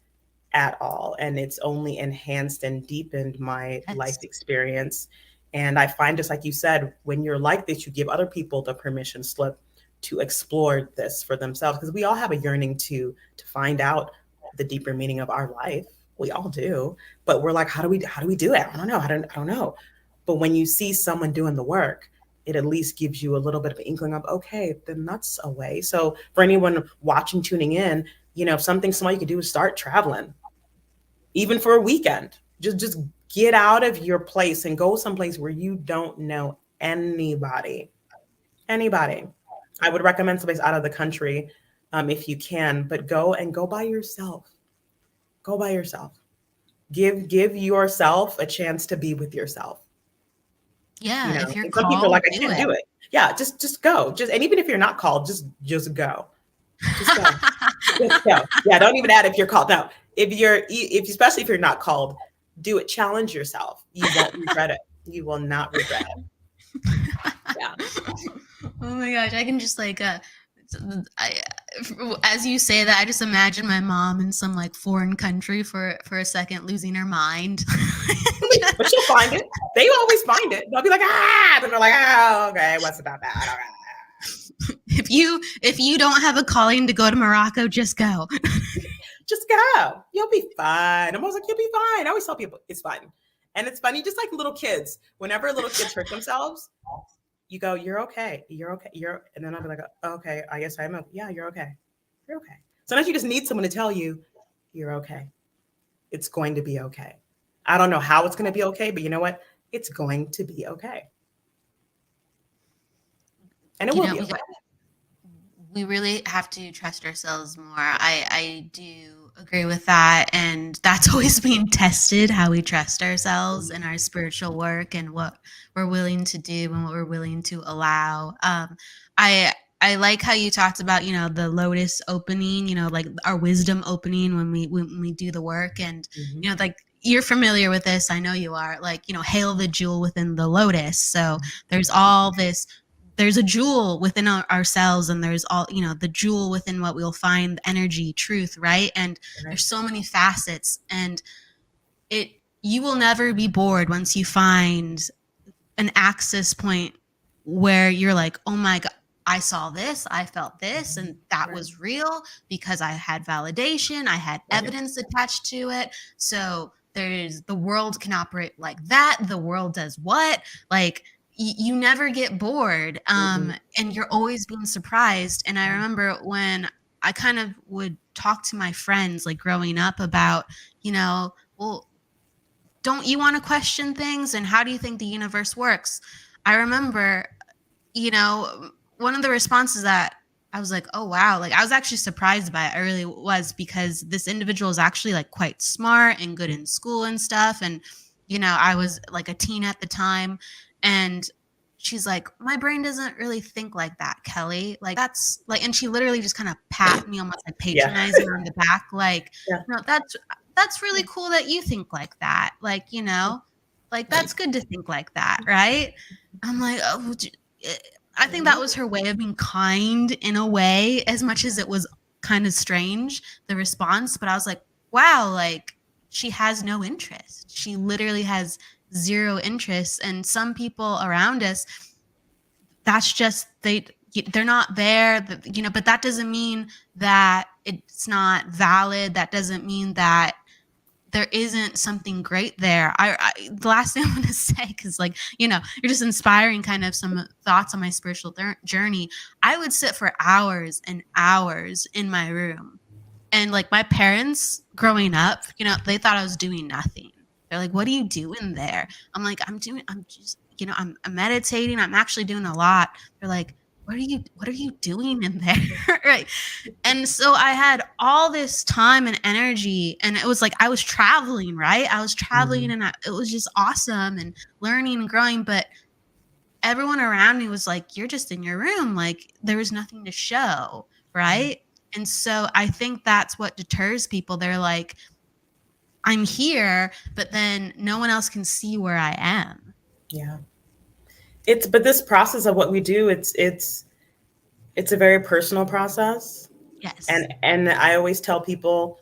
at all. And it's only enhanced and deepened my life experience. And I find, just like you said, when you're like this, you give other people the permission slip to explore this for themselves, because we all have a yearning to find out the deeper meaning of our life. We all do, but we're like, how do we do it? I don't know. I don't know. But when you see someone doing the work, it at least gives you a little bit of an inkling of, okay, then that's a way. So for anyone watching, tuning in, you know, something small you can do is start traveling, even for a weekend. Just get out of your place and go someplace where you don't know anybody. I would recommend someplace out of the country if you can, but go by yourself. Go by yourself. Give yourself a chance to be with yourself. Yeah, you know, if you're some called, people are like, I can't do it. Yeah, just go. And even if you're not called, just go. Just go. Just go. Yeah, don't even add if you're called. No, especially if you're not called, do it. Challenge yourself. You won't regret it. You will not regret it. Yeah. Oh my gosh, I can just like as you say that, I just imagine my mom in some like foreign country for a second losing her mind. But she'll find it. They always find it. They'll be like, and they're like, oh, okay, what's about that? All right. If you don't have a calling to go to Morocco, just go. Just go. You'll be fine. I'm always like, you'll be fine. I always tell people it's fine. And it's funny, just like little kids. Whenever little kids hurt themselves, you go, you're okay. You're okay. And then I'll be like, okay, I guess I'm okay. Yeah, you're okay. You're okay. Sometimes you just need someone to tell you, you're okay. It's going to be okay. I don't know how it's going to be okay, but you know what? It's going to be okay. And it will be okay. We really have to trust ourselves more. I do agree with that. And that's always being tested, how we trust ourselves in our spiritual work and what we're willing to do and what we're willing to allow. I like how you talked about, the lotus opening, like our wisdom opening when we do the work. And, like you're familiar with this. I know you are, like, hail the jewel within the lotus. So there's all this, there's a jewel within ourselves, and there's all, the jewel within what we'll find, energy, truth, right? And there's so many facets, and you will never be bored once you find an access point where you're like, oh my God, I saw this, I felt this, and that was real because I had validation, I had evidence attached to it. So the world can operate like that. The world does what? Like, you never get bored, and you're always being surprised. And I remember when I kind of would talk to my friends, like growing up, about, well, don't you want to question things? And how do you think the universe works? I remember, one of the responses that I was like, oh, wow. Like, I was actually surprised by it. I really was, because this individual is actually like quite smart and good in school and stuff. And, I was like a teen at the time. And she's like, my brain doesn't really think like that, Kelly. Like, that's like, and she literally just kind of pat me, almost like patronizing on the back. Like, no, that's really cool that you think like that. Like, like, that's good to think like that. Right. I'm like, oh, I think that was her way of being kind in a way, as much as it was kind of strange, the response. But I was like, wow, like, she has no interest. She literally has zero interest. And some people around us, that's just, they're not there, but that doesn't mean that it's not valid. That doesn't mean that there isn't something great there. The last thing I'm going to say, because you're just inspiring kind of some thoughts on my spiritual journey. I would sit for hours and hours in my room, and like my parents growing up, they thought I was doing nothing. They're like, what are you doing there? I'm like, I'm just, I'm meditating. I'm actually doing a lot. They're like, what are you doing in there? Right. And so I had all this time and energy, and it was like I was traveling, right? I was traveling, and it was just awesome and learning and growing. But everyone around me was like, you're just in your room. Like, there was nothing to show, right? And so I think that's what deters people. They're like, I'm here, but then no one else can see where I am. Yeah. But this process of what we do, it's a very personal process. Yes. And I always tell people,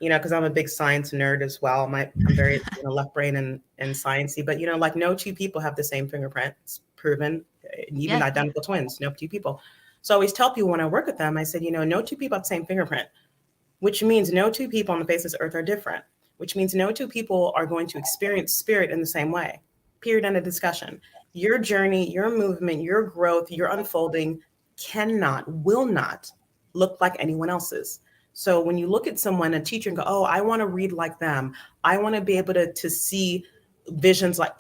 because I'm a big science nerd as well. I'm very left brain and sciencey, but like no two people have the same fingerprints, proven, even identical twins, no two people. So I always tell people when I work with them, I said, no two people have the same fingerprint, which means no two people on the face of this earth are different, which means no two people are going to experience spirit in the same way. Period. End of discussion. Your journey, your movement, your growth, your unfolding will not look like anyone else's. So when you look at someone, a teacher, and go, oh, I want to read like them. I want to be able to see visions like,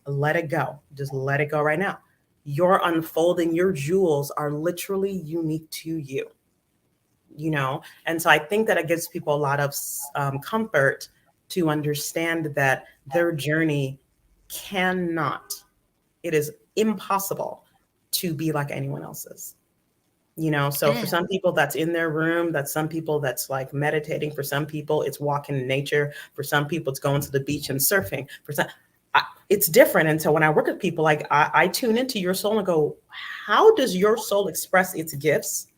let it go. Just let it go right now. Your unfolding, your jewels are literally unique to you, And so I think that it gives people a lot of comfort to understand that their journey it is impossible to be like anyone else's. So for some people that's in their room, that's some people that's like meditating. For some people, it's walking in nature. For some people, it's going to the beach and surfing. For some, it's different. And so when I work with people, like I tune into your soul and go, how does your soul express its gifts?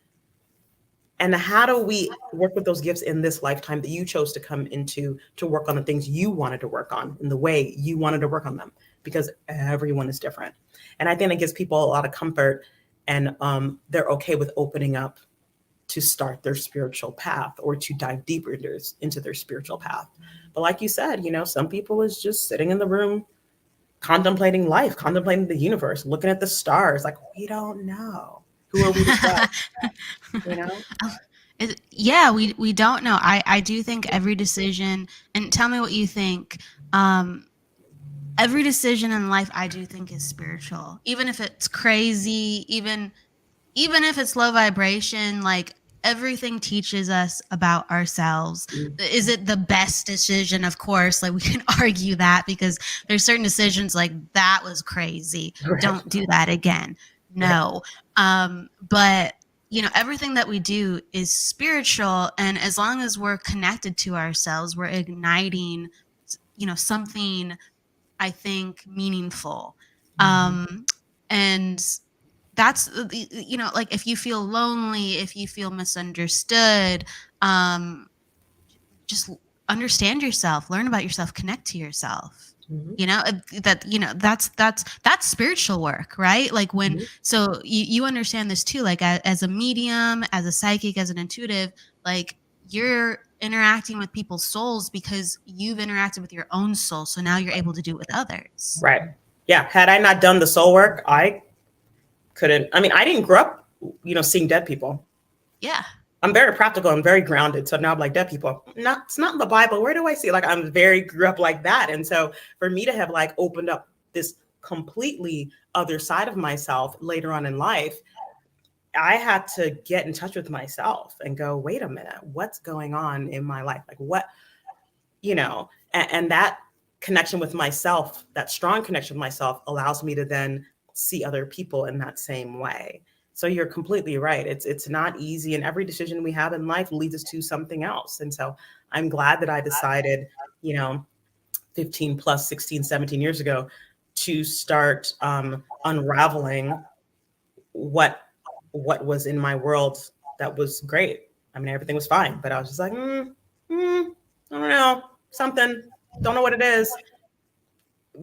And how do we work with those gifts in this lifetime that you chose to come into to work on the things you wanted to work on in the way you wanted to work on them? Because everyone is different. And I think it gives people a lot of comfort, and they're okay with opening up to start their spiritual path or to dive deeper into their spiritual path. But like you said, some people is just sitting in the room contemplating life, contemplating the universe, looking at the stars. Like, we don't know. Who are we to judge? You know? Yeah, we don't know. I do think every decision, and tell me what you think. Every decision in life, I do think, is spiritual, even if it's crazy, even if it's low vibration. Like, everything teaches us about ourselves. Is it the best decision? Of course, like, we can argue that, because there's certain decisions like, that was crazy, Right. don't do that again. No. But everything that we do is spiritual, and as long as we're connected to ourselves, we're igniting something, I think, meaningful. And that's like, if you feel lonely, if you feel misunderstood, just understand yourself, learn about yourself, connect to yourself. That's spiritual work, right? Like, when so you understand this too, like, as a medium, as a psychic, as an intuitive, like, you're interacting with people's souls because you've interacted with your own soul, so now you're able to do it with others. Right. Yeah. Had I not done the soul work, I couldn't. I mean, I didn't grow up, seeing dead people. Yeah. I'm very practical. I'm very grounded. So now I'm like, dead people, it's not in the Bible. Where do I see? Like, grew up like that. And so for me to have like opened up this completely other side of myself later on in life, I had to get in touch with myself and go, wait a minute, what's going on in my life? Like, what, and that connection with myself, that strong connection with myself, allows me to then see other people in that same way. So you're completely right. It's not easy, and every decision we have in life leads us to something else. And so I'm glad that I decided, 15 plus 16, 17 years ago, to start unraveling what was in my world that was great. I mean, everything was fine, but I was just like, I don't know, something, don't know what it is.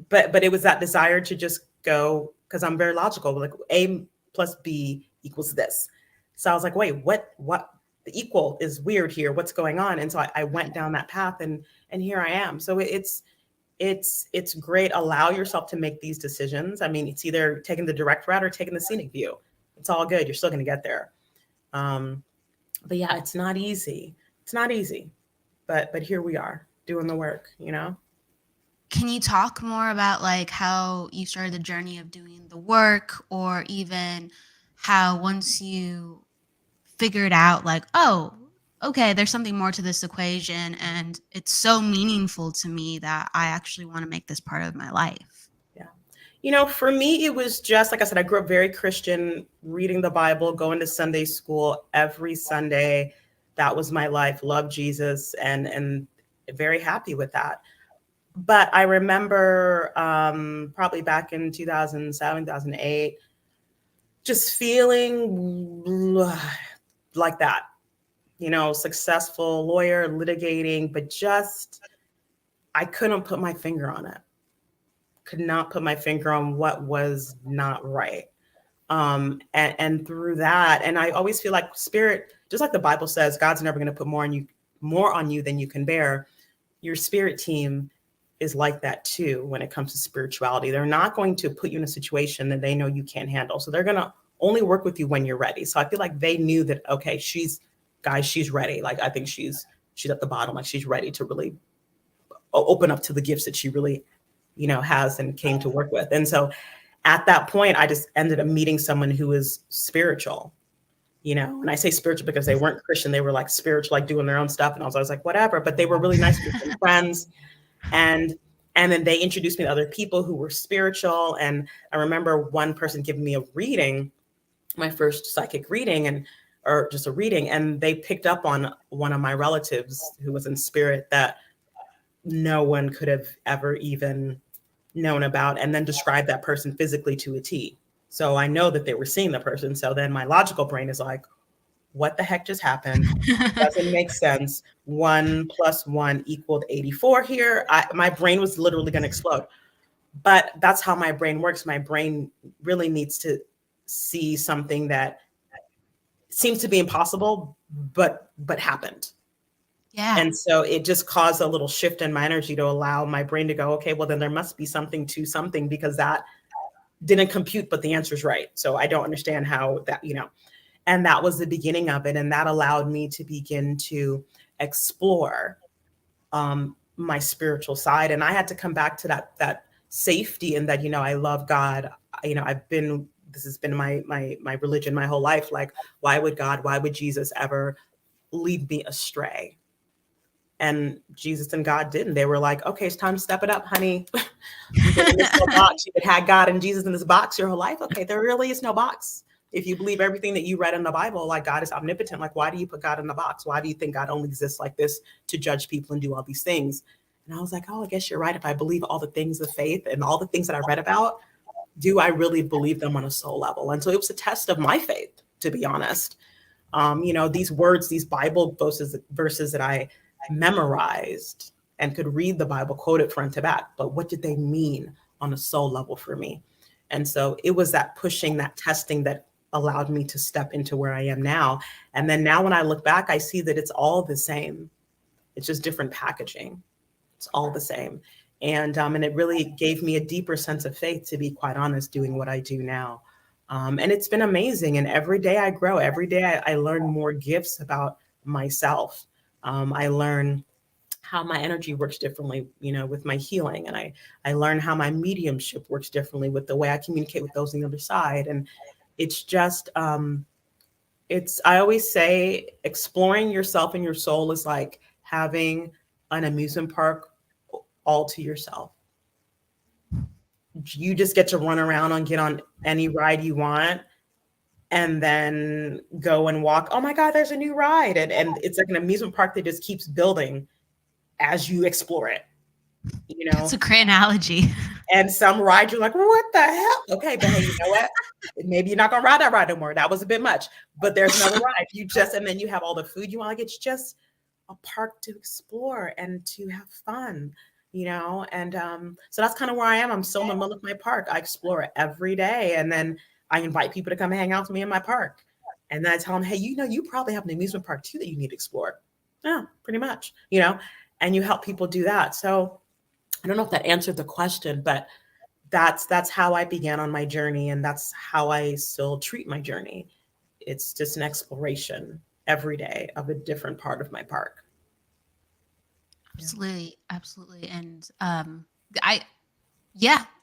But it was that desire to just go, because I'm very logical, like A plus B equals this. So I was like, wait, what the equal is weird here. What's going on? And so I went down that path, and here I am. So it's great. Allow yourself to make these decisions. I mean, it's either taking the direct route or taking the scenic view. It's all good. You're still going to get there. But yeah, it's not easy. It's not easy, but here we are doing the work, Can you talk more about like how you started the journey of doing the work, or even how once you figured out like, oh, okay, there's something more to this equation, and it's so meaningful to me that I actually want to make this part of my life? Yeah. For me, it was just, like I said, I grew up very Christian, reading the Bible, going to Sunday school every Sunday. That was my life. Loved Jesus, and very happy with that. But I remember probably back in 2007, 2008, just feeling like that, successful lawyer, litigating, but just, I couldn't put my finger on it. Could not put my finger on what was not right. And through that, and I always feel like spirit, just like the Bible says, God's never going to put more on you than you can bear. Your spirit team is like that too when it comes to spirituality. They're not going to put you in a situation that they know you can't handle. So they're going to only work with you when you're ready. So I feel like they knew that, okay, she's ready. Like, I think she's at the bottom. Like, she's ready to really open up to the gifts that she really, has and came to work with. And so at that point, I just ended up meeting someone who is spiritual, and I say spiritual because they weren't Christian. They were like spiritual, like doing their own stuff. And I was like, whatever, but they were really nice friends. And then they introduced me to other people who were spiritual. And I remember one person giving me a reading, my first psychic reading, or just a reading. And they picked up on one of my relatives who was in spirit that no one could have ever even known about, and then described that person physically to a T. So I know that they were seeing the person. So then my logical brain is like, what the heck just happened? Doesn't make sense. 1 + 1 = 84 here. My brain was literally going to explode. But that's how my brain works. My brain really needs to see something that seems to be impossible, but happened. Yeah. And so it just caused a little shift in my energy to allow my brain to go, okay, well, then there must be something to something, because that didn't compute, but the answer's right. So I don't understand how that, and that was the beginning of it. And that allowed me to begin to explore my spiritual side. And I had to come back to that safety, and that, I love God. This has been my religion my whole life. Like, why would Jesus ever lead me astray? And Jesus and God didn't. They were like, okay, it's time to step it up, honey. You've been in this little box. You've had God and Jesus in this box your whole life. Okay, there really is no box. If you believe everything that you read in the Bible, like God is omnipotent, like why do you put God in the box? Why do you think God only exists like this to judge people and do all these things? And I was like, oh, I guess you're right. If I believe all the things of faith and all the things that I read about, do I really believe them on a soul level? And so it was a test of my faith, to be honest. These words, these Bible verses that I memorized and could read the Bible, quote it front to back, but what did they mean on a soul level for me? And so it was that pushing, that testing that allowed me to step into where I am now. And then now when I look back, I see that it's all the same. It's just different packaging. It's all the same. And it really gave me a deeper sense of faith, to be quite honest, doing what I do now. And it's been amazing. And every day I grow. Every day I learn more gifts about myself. I learn how my energy works differently, with my healing. And I learn how my mediumship works differently with the way I communicate with those on the other side. And it's just, I always say exploring yourself and your soul is like having an amusement park all to yourself. You just get to run around and get on any ride you want, and then go and walk. Oh my God, there's a new ride. And it's like an amusement park that just keeps building as you explore it. That's a great analogy. And some rides you're like, what the hell? Okay, but hey, you know what? Maybe you're not gonna ride that ride no more. That was a bit much. But there's another ride. And then you have all the food you want. Like, it's just a park to explore and to have fun, And so that's kind of where I am. I'm still in the middle of my park. I explore it every day, and then I invite people to come hang out with me in my park. And then I tell them, hey, you probably have an amusement park too that you need to explore. Yeah, pretty much, and you help people do that. So I don't know if that answered the question, but that's how I began on my journey. And that's how I still treat my journey. It's just an exploration every day of a different part of my park. Absolutely. Yeah. Absolutely. And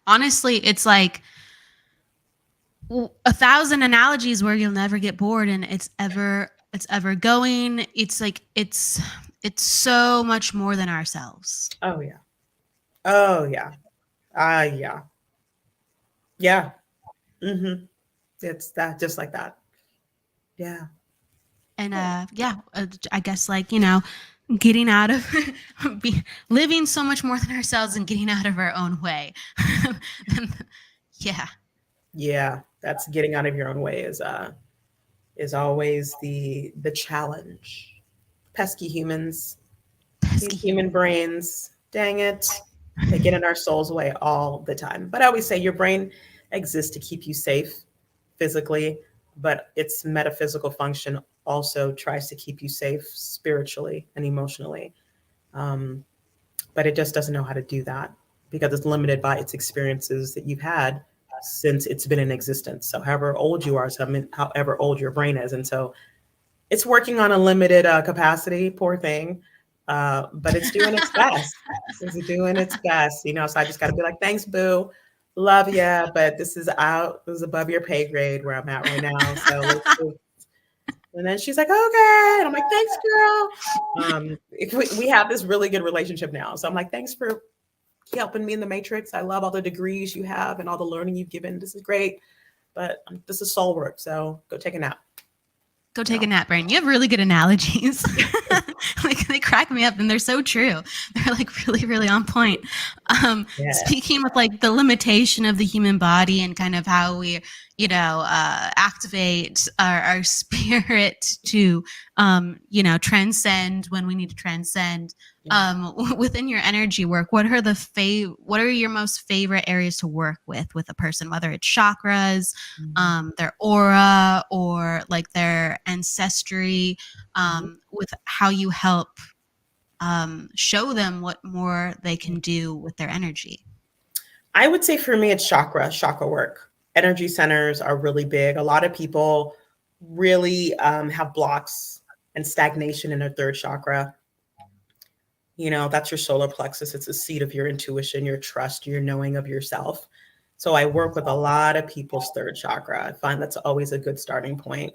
honestly, it's like 1,000 analogies where you'll never get bored, and it's ever going. It's like, it's so much more than ourselves. Oh yeah. Oh yeah. Yeah. Yeah. Mm-hmm. It's that, just like that. Yeah. And I guess, like, getting out of living so much more than ourselves and getting out of our own way. Yeah, that's getting out of your own way is always the challenge. Pesky humans, human brains, dang it, they get in our soul's way all the time. But I always say your brain exists to keep you safe physically, but its metaphysical function also tries to keep you safe spiritually and emotionally. But it just doesn't know how to do that because it's limited by its experiences that you've had since it's been in existence. So however old you are, however old your brain is. And so it's working on a limited capacity, poor thing. But it's doing its best. It's doing its best, so I just got to be like, thanks, boo. Love ya. But this is above your pay grade where I'm at right now. So let's see. And then she's like, okay. And I'm like, thanks, girl. We have this really good relationship now. So I'm like, thanks for helping me in the matrix. I love all the degrees you have and all the learning you've given. This is great. But this is soul work. So go take a nap. Go take a nap, Brain. You have really good analogies. Like, they crack me up, and they're so true. They're like really, really on point. Speaking with like the limitation of the human body and kind of how we, activate our spirit to, transcend when we need to transcend. Within your energy work, what are your most favorite areas to work with a person, whether it's chakras, their aura, or like their ancestry, with how you help show them what more they can do with their energy? I would say for me, it's chakra work. Energy centers are really big. A lot of people really have blocks and stagnation in their third chakra. That's your solar plexus. It's the seat of your intuition, your trust, your knowing of yourself. So I work with a lot of people's third chakra. I find that's always a good starting point.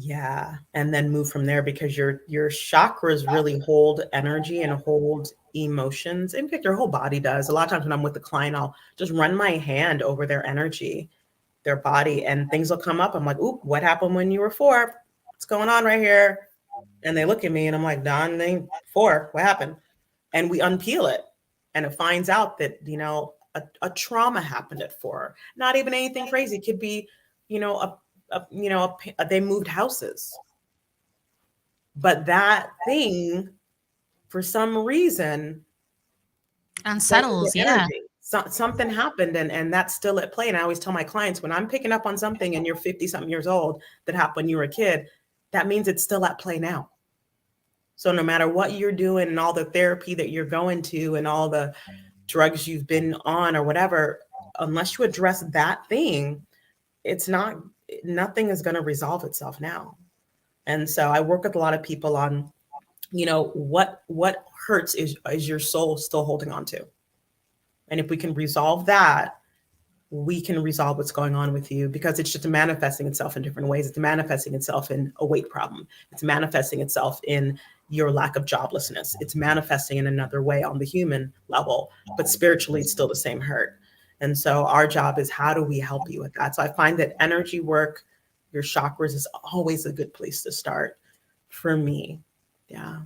Yeah. And then move from there, because your chakras really hold energy and hold emotions. In fact, your whole body does. A lot of times when I'm with the client, I'll just run my hand over their energy, their body, and things will come up. I'm like, oop, what happened when you were 4? What's going on right here? And they look at me and I'm like, Don, 4, what happened? And we unpeel it. And it finds out that, a trauma happened at 4. Not even anything crazy. It could be, they moved houses. But that thing, for some reason, unsettles. Yeah. Something happened and that's still at play. And I always tell my clients, when I'm picking up on something and you're 50-something years old that happened when you were a kid, that means it's still at play now. So no matter what you're doing and all the therapy that you're going to and all the drugs you've been on or whatever, unless you address that thing, nothing is going to resolve itself now. And so I work with a lot of people on, what hurts is your soul still holding on to? And if we can resolve that, we can resolve what's going on with you, because it's just manifesting itself in different ways. It's manifesting itself in a weight problem. It's manifesting itself in your lack of joblessness. It's manifesting in another way on the human level, but spiritually, it's still the same hurt. And so our job is, how do we help you with that? So I find that energy work, your chakras, is always a good place to start for me. Yeah.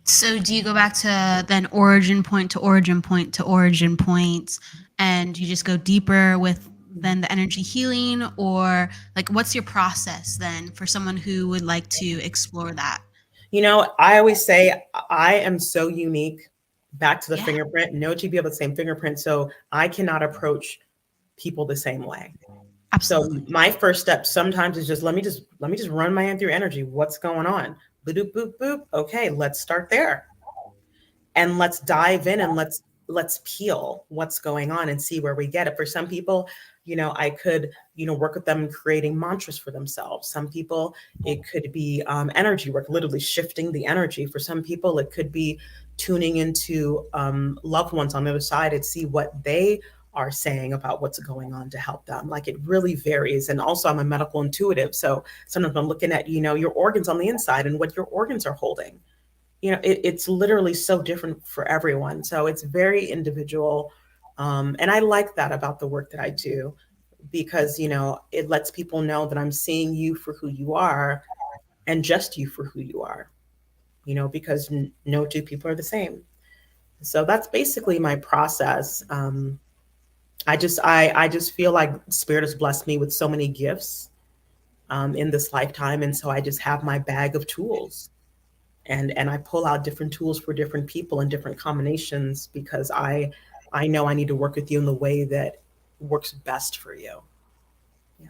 So do you go back to then origin point to origin point to origin point, and you just go deeper with then the energy healing, or like what's your process then for someone who would like to explore that? I always say I am so unique. Back to the fingerprint, no two people have the same fingerprint. So I cannot approach people the same way. Absolutely. So my first step sometimes is just, let me just run my hand through energy. What's going on? Boop, boop, boop. Okay, let's start there. And let's dive in and let's peel what's going on and see where we get it. For some people, I could, work with them creating mantras for themselves. Some people, it could be energy work, literally shifting the energy. For some people, it could be tuning into loved ones on the other side and see what they are saying about what's going on to help them. Like, it really varies. And also, I'm a medical intuitive. So sometimes I'm looking at, your organs on the inside and what your organs are holding. It's literally so different for everyone. So it's very individual. And I like that about the work that I do, because, it lets people know that I'm seeing you for who you are and just you for who you are, because no two people are the same. So that's basically my process. I just feel like Spirit has blessed me with so many gifts in this lifetime. And so I just have my bag of tools. And I pull out different tools for different people and different combinations, because I know I need to work with you in the way that works best for you. Yeah.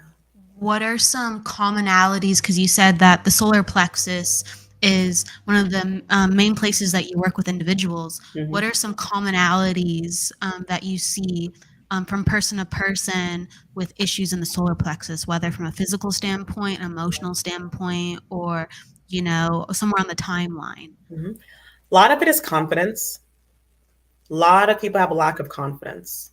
What are some commonalities? Because you said that the solar plexus is one of the main places that you work with individuals. Mm-hmm. What are some commonalities that you see from person to person with issues in the solar plexus, whether from a physical standpoint, an emotional standpoint, or somewhere on the timeline? Mm-hmm. A lot of it is confidence. A lot of people have a lack of confidence.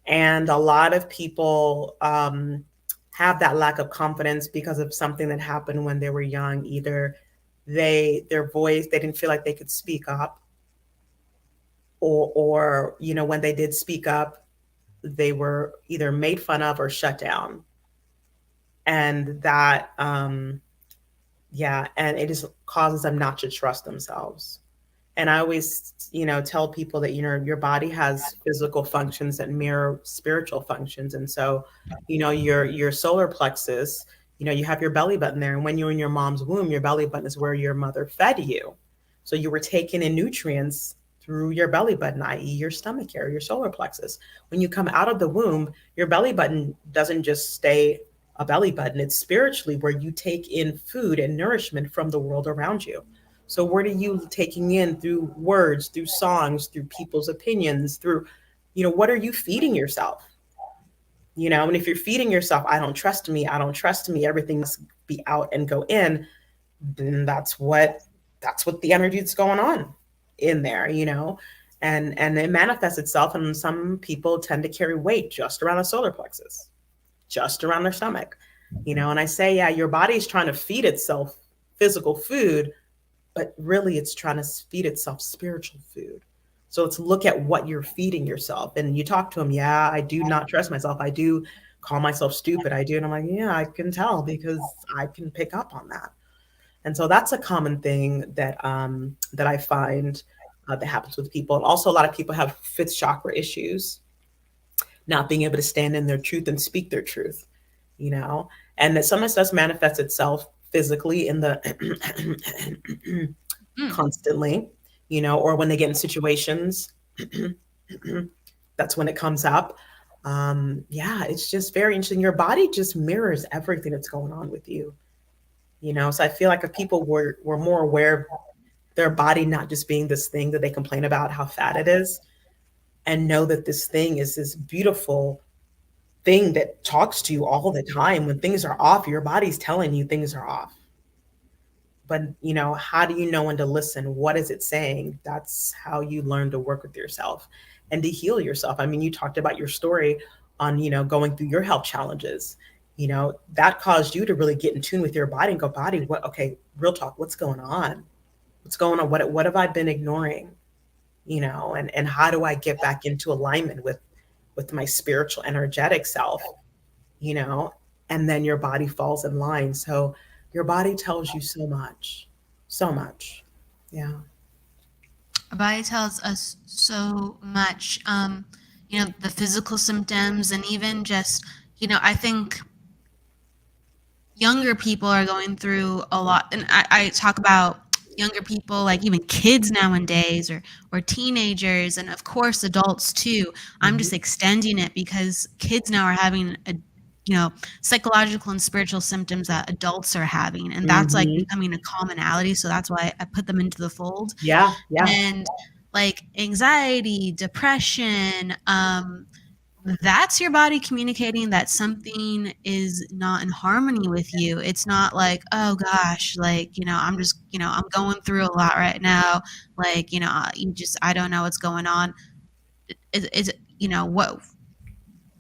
And a lot of people have that lack of confidence because of something that happened when they were young. Either their voice, they didn't feel like they could speak up, or when they did speak up, they were either made fun of or shut down. And that, and it just causes them not to trust themselves. And I always, tell people that, your body has physical functions that mirror spiritual functions. And so, your solar plexus, you have your belly button there. And when you're in your mom's womb, your belly button is where your mother fed you. So you were taking in nutrients through your belly button, i.e. your stomach area, your solar plexus. When you come out of the womb, your belly button doesn't just stay a belly button. It's spiritually where you take in food and nourishment from the world around you. So what are you taking in through words, through songs, through people's opinions, through, what are you feeding yourself? And if you're feeding yourself, I don't trust me, everything must be out and go in, then that's what the energy that's going on in there, and it manifests itself. And some people tend to carry weight just around the solar plexus, just around their stomach, and I say, yeah, your body's trying to feed itself physical food, but really it's trying to feed itself spiritual food. So let's look at what you're feeding yourself. And you talk to them, yeah, I do not trust myself, I do call myself stupid, I do. And I'm like, yeah, I can tell, because I can pick up on that. And so that's a common thing that I find that happens with people. And also, a lot of people have fifth chakra issues, not being able to stand in their truth and speak their truth, and that sometimes does manifest itself physically in the constantly, or when they get in situations, that's when it comes up. Yeah, it's just very interesting. Your body just mirrors everything that's going on with you. So I feel like if people were more aware of their body not just being this thing that they complain about how fat it is, and know that this thing is this beautiful thing that talks to you all the time. When things are off, your body's telling you things are off. But, how do you know when to listen? What is it saying? That's how you learn to work with yourself and to heal yourself. I mean, you talked about your story on, going through your health challenges. That caused you to really get in tune with your body and go, body, okay, real talk, what's going on? What's going on? What have I been ignoring? And how do I get back into alignment with my spiritual, energetic self, and then your body falls in line. So your body tells you so much. Yeah. Our body tells us so much. The physical symptoms, and even just, I think younger people are going through a lot. And I talk about younger people, like even kids nowadays, or teenagers, and of course adults too. I'm just extending it because kids now are having psychological and spiritual symptoms that adults are having, and that's like becoming a commonality. So that's why I put them into the fold. Yeah. And like anxiety, depression, that's your body communicating that something is not in harmony with you. It's not like, oh gosh, like, I'm just, I'm going through a lot right now. Like, I don't know what's going on. Is what,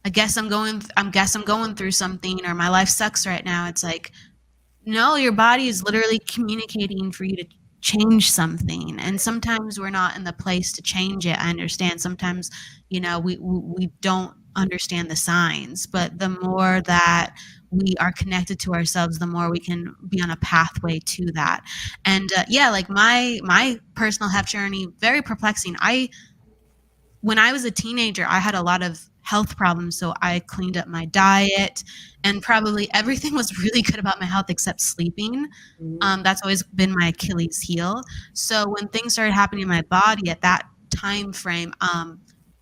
I guess I'm going through something, or my life sucks right now. It's like, no, your body is literally communicating for you to change something. And sometimes we're not in the place to change it. I understand. Sometimes, we don't understand the signs, but the more that we are connected to ourselves, the more we can be on a pathway to that. And like my personal health journey, very perplexing. When I was a teenager, I had a lot of health problems. So I cleaned up my diet, and probably everything was really good about my health except sleeping. That's always been my Achilles heel. So when things started happening in my body at that time frame,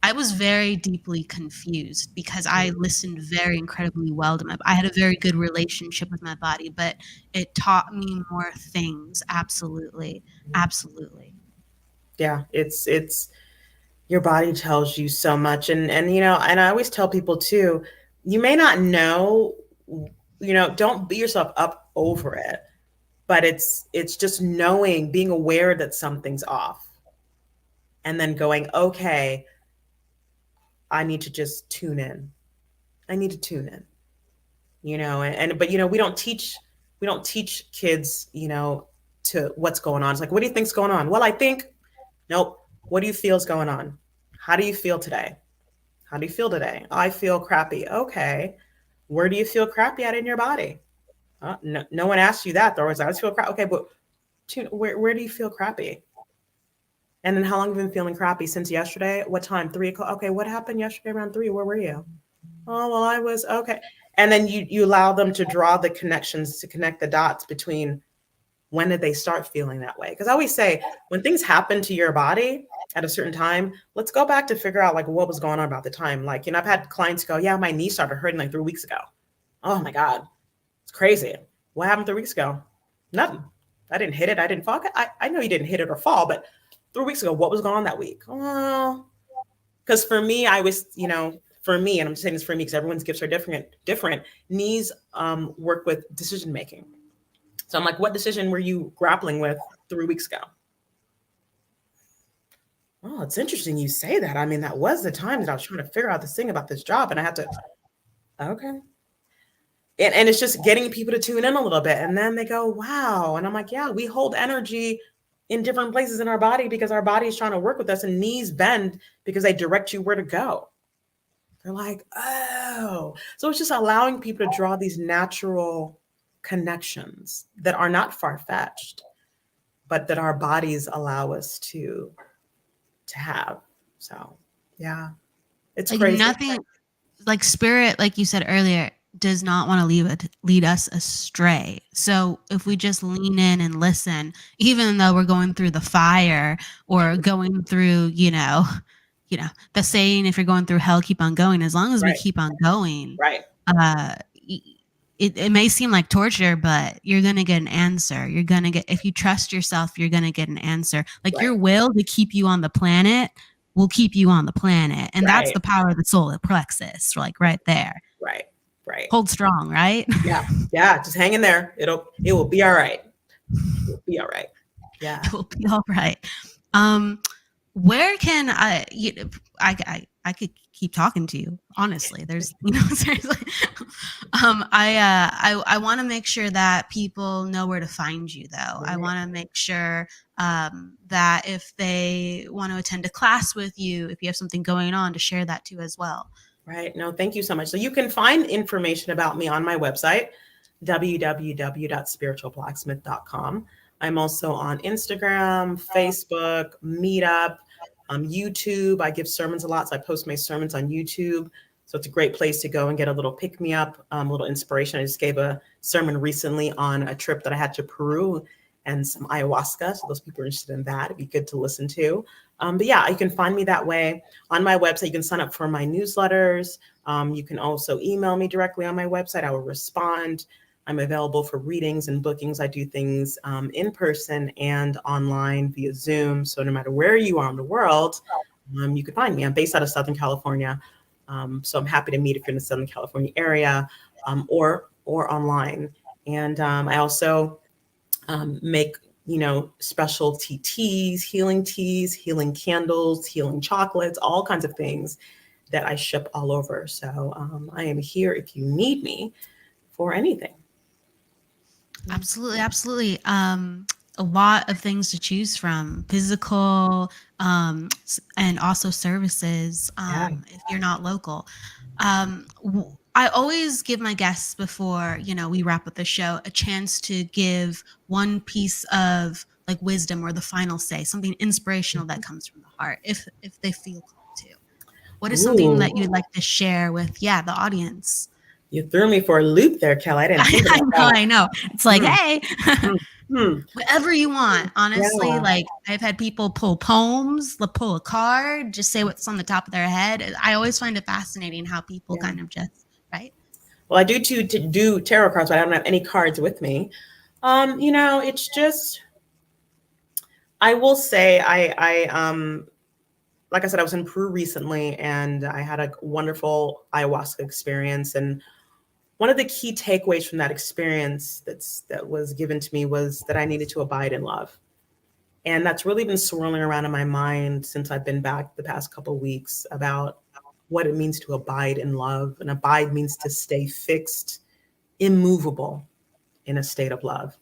I was very deeply confused because I listened very incredibly well to I had a very good relationship with my body, but it taught me more things. Absolutely. Absolutely. Yeah. It's your body tells you so much. And and I always tell people too, you may not know, don't beat yourself up over it, but it's just knowing, being aware that something's off, and then going, okay, I need to just tune in. I need to tune in, but we don't teach kids, to what's going on. It's like, what do you think's going on? Well, I think, nope. What do you feel is going on? How do you feel today? How do you feel today? I feel crappy. Okay. Where do you feel crappy at in your body? No one asked you that. They're always like, I just feel crappy. Okay, but where do you feel crappy? And then how long have you been feeling crappy? Since yesterday? What time? 3 o'clock? Okay, what happened yesterday around 3? Where were you? Oh, well, I was, okay. And then you allow them to draw the connections, to connect the dots between when did they start feeling that way? Because I always say, when things happen to your body at a certain time, let's go back to figure out like what was going on about the time. Like, I've had clients go, yeah, my knee started hurting like 3 weeks ago. Oh my God, it's crazy. What happened 3 weeks ago? Nothing. I didn't hit it. I didn't fall. I know you didn't hit it or fall, but 3 weeks ago, what was going on that week? Oh, because for me, I was, for me, and I'm saying this for me because everyone's gifts are different. Knees work with decision making. So I'm like, what decision were you grappling with 3 weeks ago? Oh, it's interesting you say that. I mean, that was the time that I was trying to figure out this thing about this job, and I had to, okay. And it's just getting people to tune in a little bit. And then they go, wow. And I'm like, yeah, we hold energy in different places in our body because our body is trying to work with us, and knees bend because they direct you where to go. They're like, oh. So it's just allowing people to draw these natural connections that are not far-fetched, but that our bodies allow us to have. So yeah, it's like crazy. Nothing like spirit, like you said earlier, does not want to lead us astray. So if we just lean in and listen, even though we're going through the fire or going through, the saying, if you're going through hell, keep on going. As long as we keep on going, right. It may seem like torture, but you're going to get an answer. You're going to get, if you trust yourself, you're going to get an answer. Like your will to keep you on the planet will keep you on the planet. And that's the power of the solar plexus, like right there. Right. Hold strong, right? Yeah. Just hang in there. It will be all right. It will be all right. Yeah. It will be all right. Where can I could keep talking to you, honestly. There's, seriously. I want to make sure that people know where to find you, though. I want to make sure that if they want to attend a class with you, if you have something going on, to share that too as well. Right. No, thank you so much. So you can find information about me on my website, www.spiritualblacksmith.com. I'm also on Instagram, Facebook, Meetup, YouTube. I give sermons a lot, so I post my sermons on YouTube. So it's a great place to go and get a little pick-me-up, a little inspiration. I just gave a sermon recently on a trip that I had to Peru and some ayahuasca. So those people are interested in that, it'd be good to listen to. But yeah, you can find me that way. On my website, you can sign up for my newsletters. You can also email me directly on my website. I will respond. I'm available for readings and bookings. I do things in person and online via Zoom. So no matter where you are in the world, you can find me. I'm based out of Southern California. So I'm happy to meet if you're in the Southern California area or online. And I also make specialty teas, healing candles, healing chocolates, all kinds of things that I ship all over. So I am here if you need me for anything. Absolutely. A lot of things to choose from, physical and also services if you're not local. I always give my guests before, we wrap up the show, a chance to give one piece of like wisdom or the final say, something inspirational that comes from the heart, if they feel called to. What is something that you'd like to share with, the audience? You threw me for a loop there, Kelly. I didn't think about that. I know. It's like, hey, whatever you want. Honestly, like I've had people pull poems, pull a card, just say what's on the top of their head. I always find it fascinating how people kind of just, right? Well, I do do tarot cards, but I don't have any cards with me. It's just, I will say like I said, I was in Peru recently and I had a wonderful ayahuasca experience. And one of the key takeaways from that experience that was given to me was that I needed to abide in love. And that's really been swirling around in my mind since I've been back the past couple of weeks about what it means to abide in love. And abide means to stay fixed, immovable in a state of love.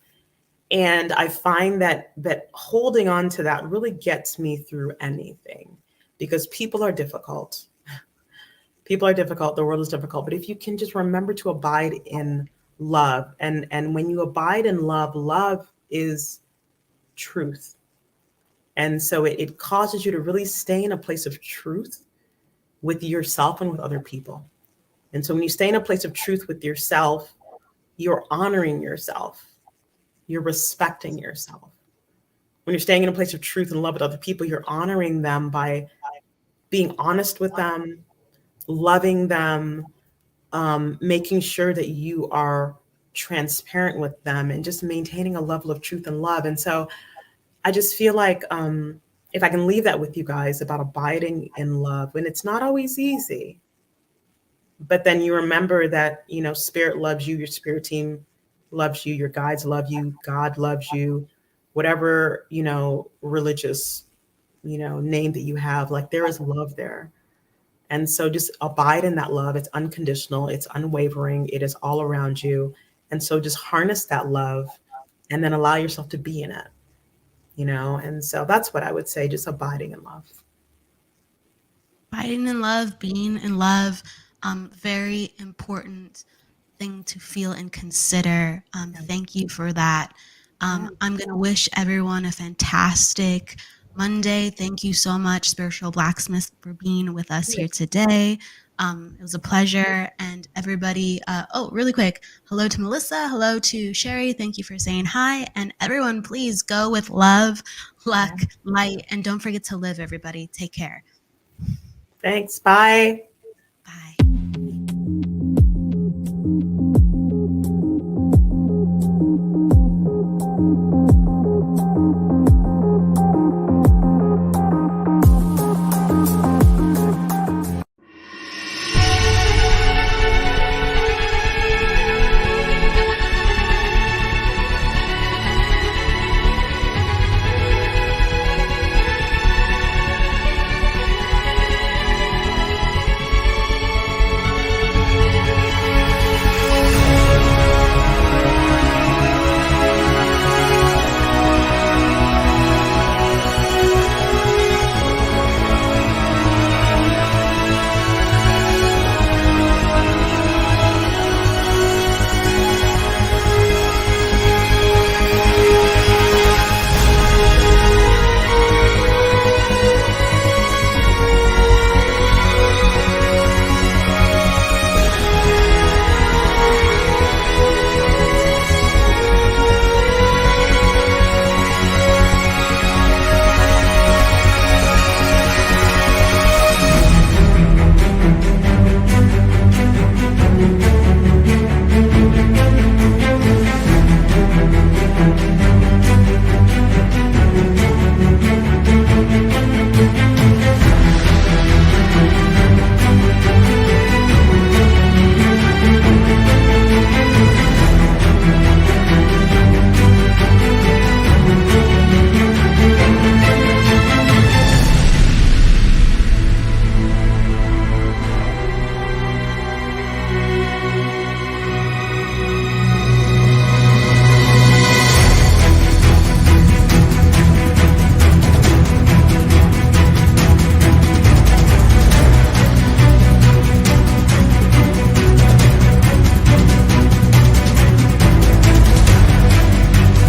And I find that holding on to that really gets me through anything, because people are difficult. People are difficult. The world is difficult. But if you can just remember to abide in love, and when you abide in love, love is truth. And so it causes you to really stay in a place of truth with yourself and with other people. And so when you stay in a place of truth with yourself, you're honoring yourself. You're respecting yourself. When you're staying in a place of truth and love with other people, you're honoring them by being honest with them, loving them, making sure that you are transparent with them and just maintaining a level of truth and love. And so I just feel like if I can leave that with you guys about abiding in love, and it's not always easy, but then you remember that, you know, spirit loves you, your spirit team loves you, your guides love you, God loves you, whatever, you know, religious, you know, name that you have, like there is love there. And so just abide in that love. It's unconditional, it's unwavering, it is all around you. And so just harness that love and then allow yourself to be in it, you know? And so that's what I would say, just abiding in love. Abiding in love, being in love, very important thing to feel and consider. Thank you for that. I'm going to wish everyone a fantastic Monday. Thank you so much, Spiritual Blacksmith, for being with us here today. It was a pleasure. And everybody, really quick, hello to Melissa. Hello to Sherry. Thank you for saying hi. And everyone, please go with love, luck, light, and don't forget to live, everybody. Take care. Thanks. Bye. Bye.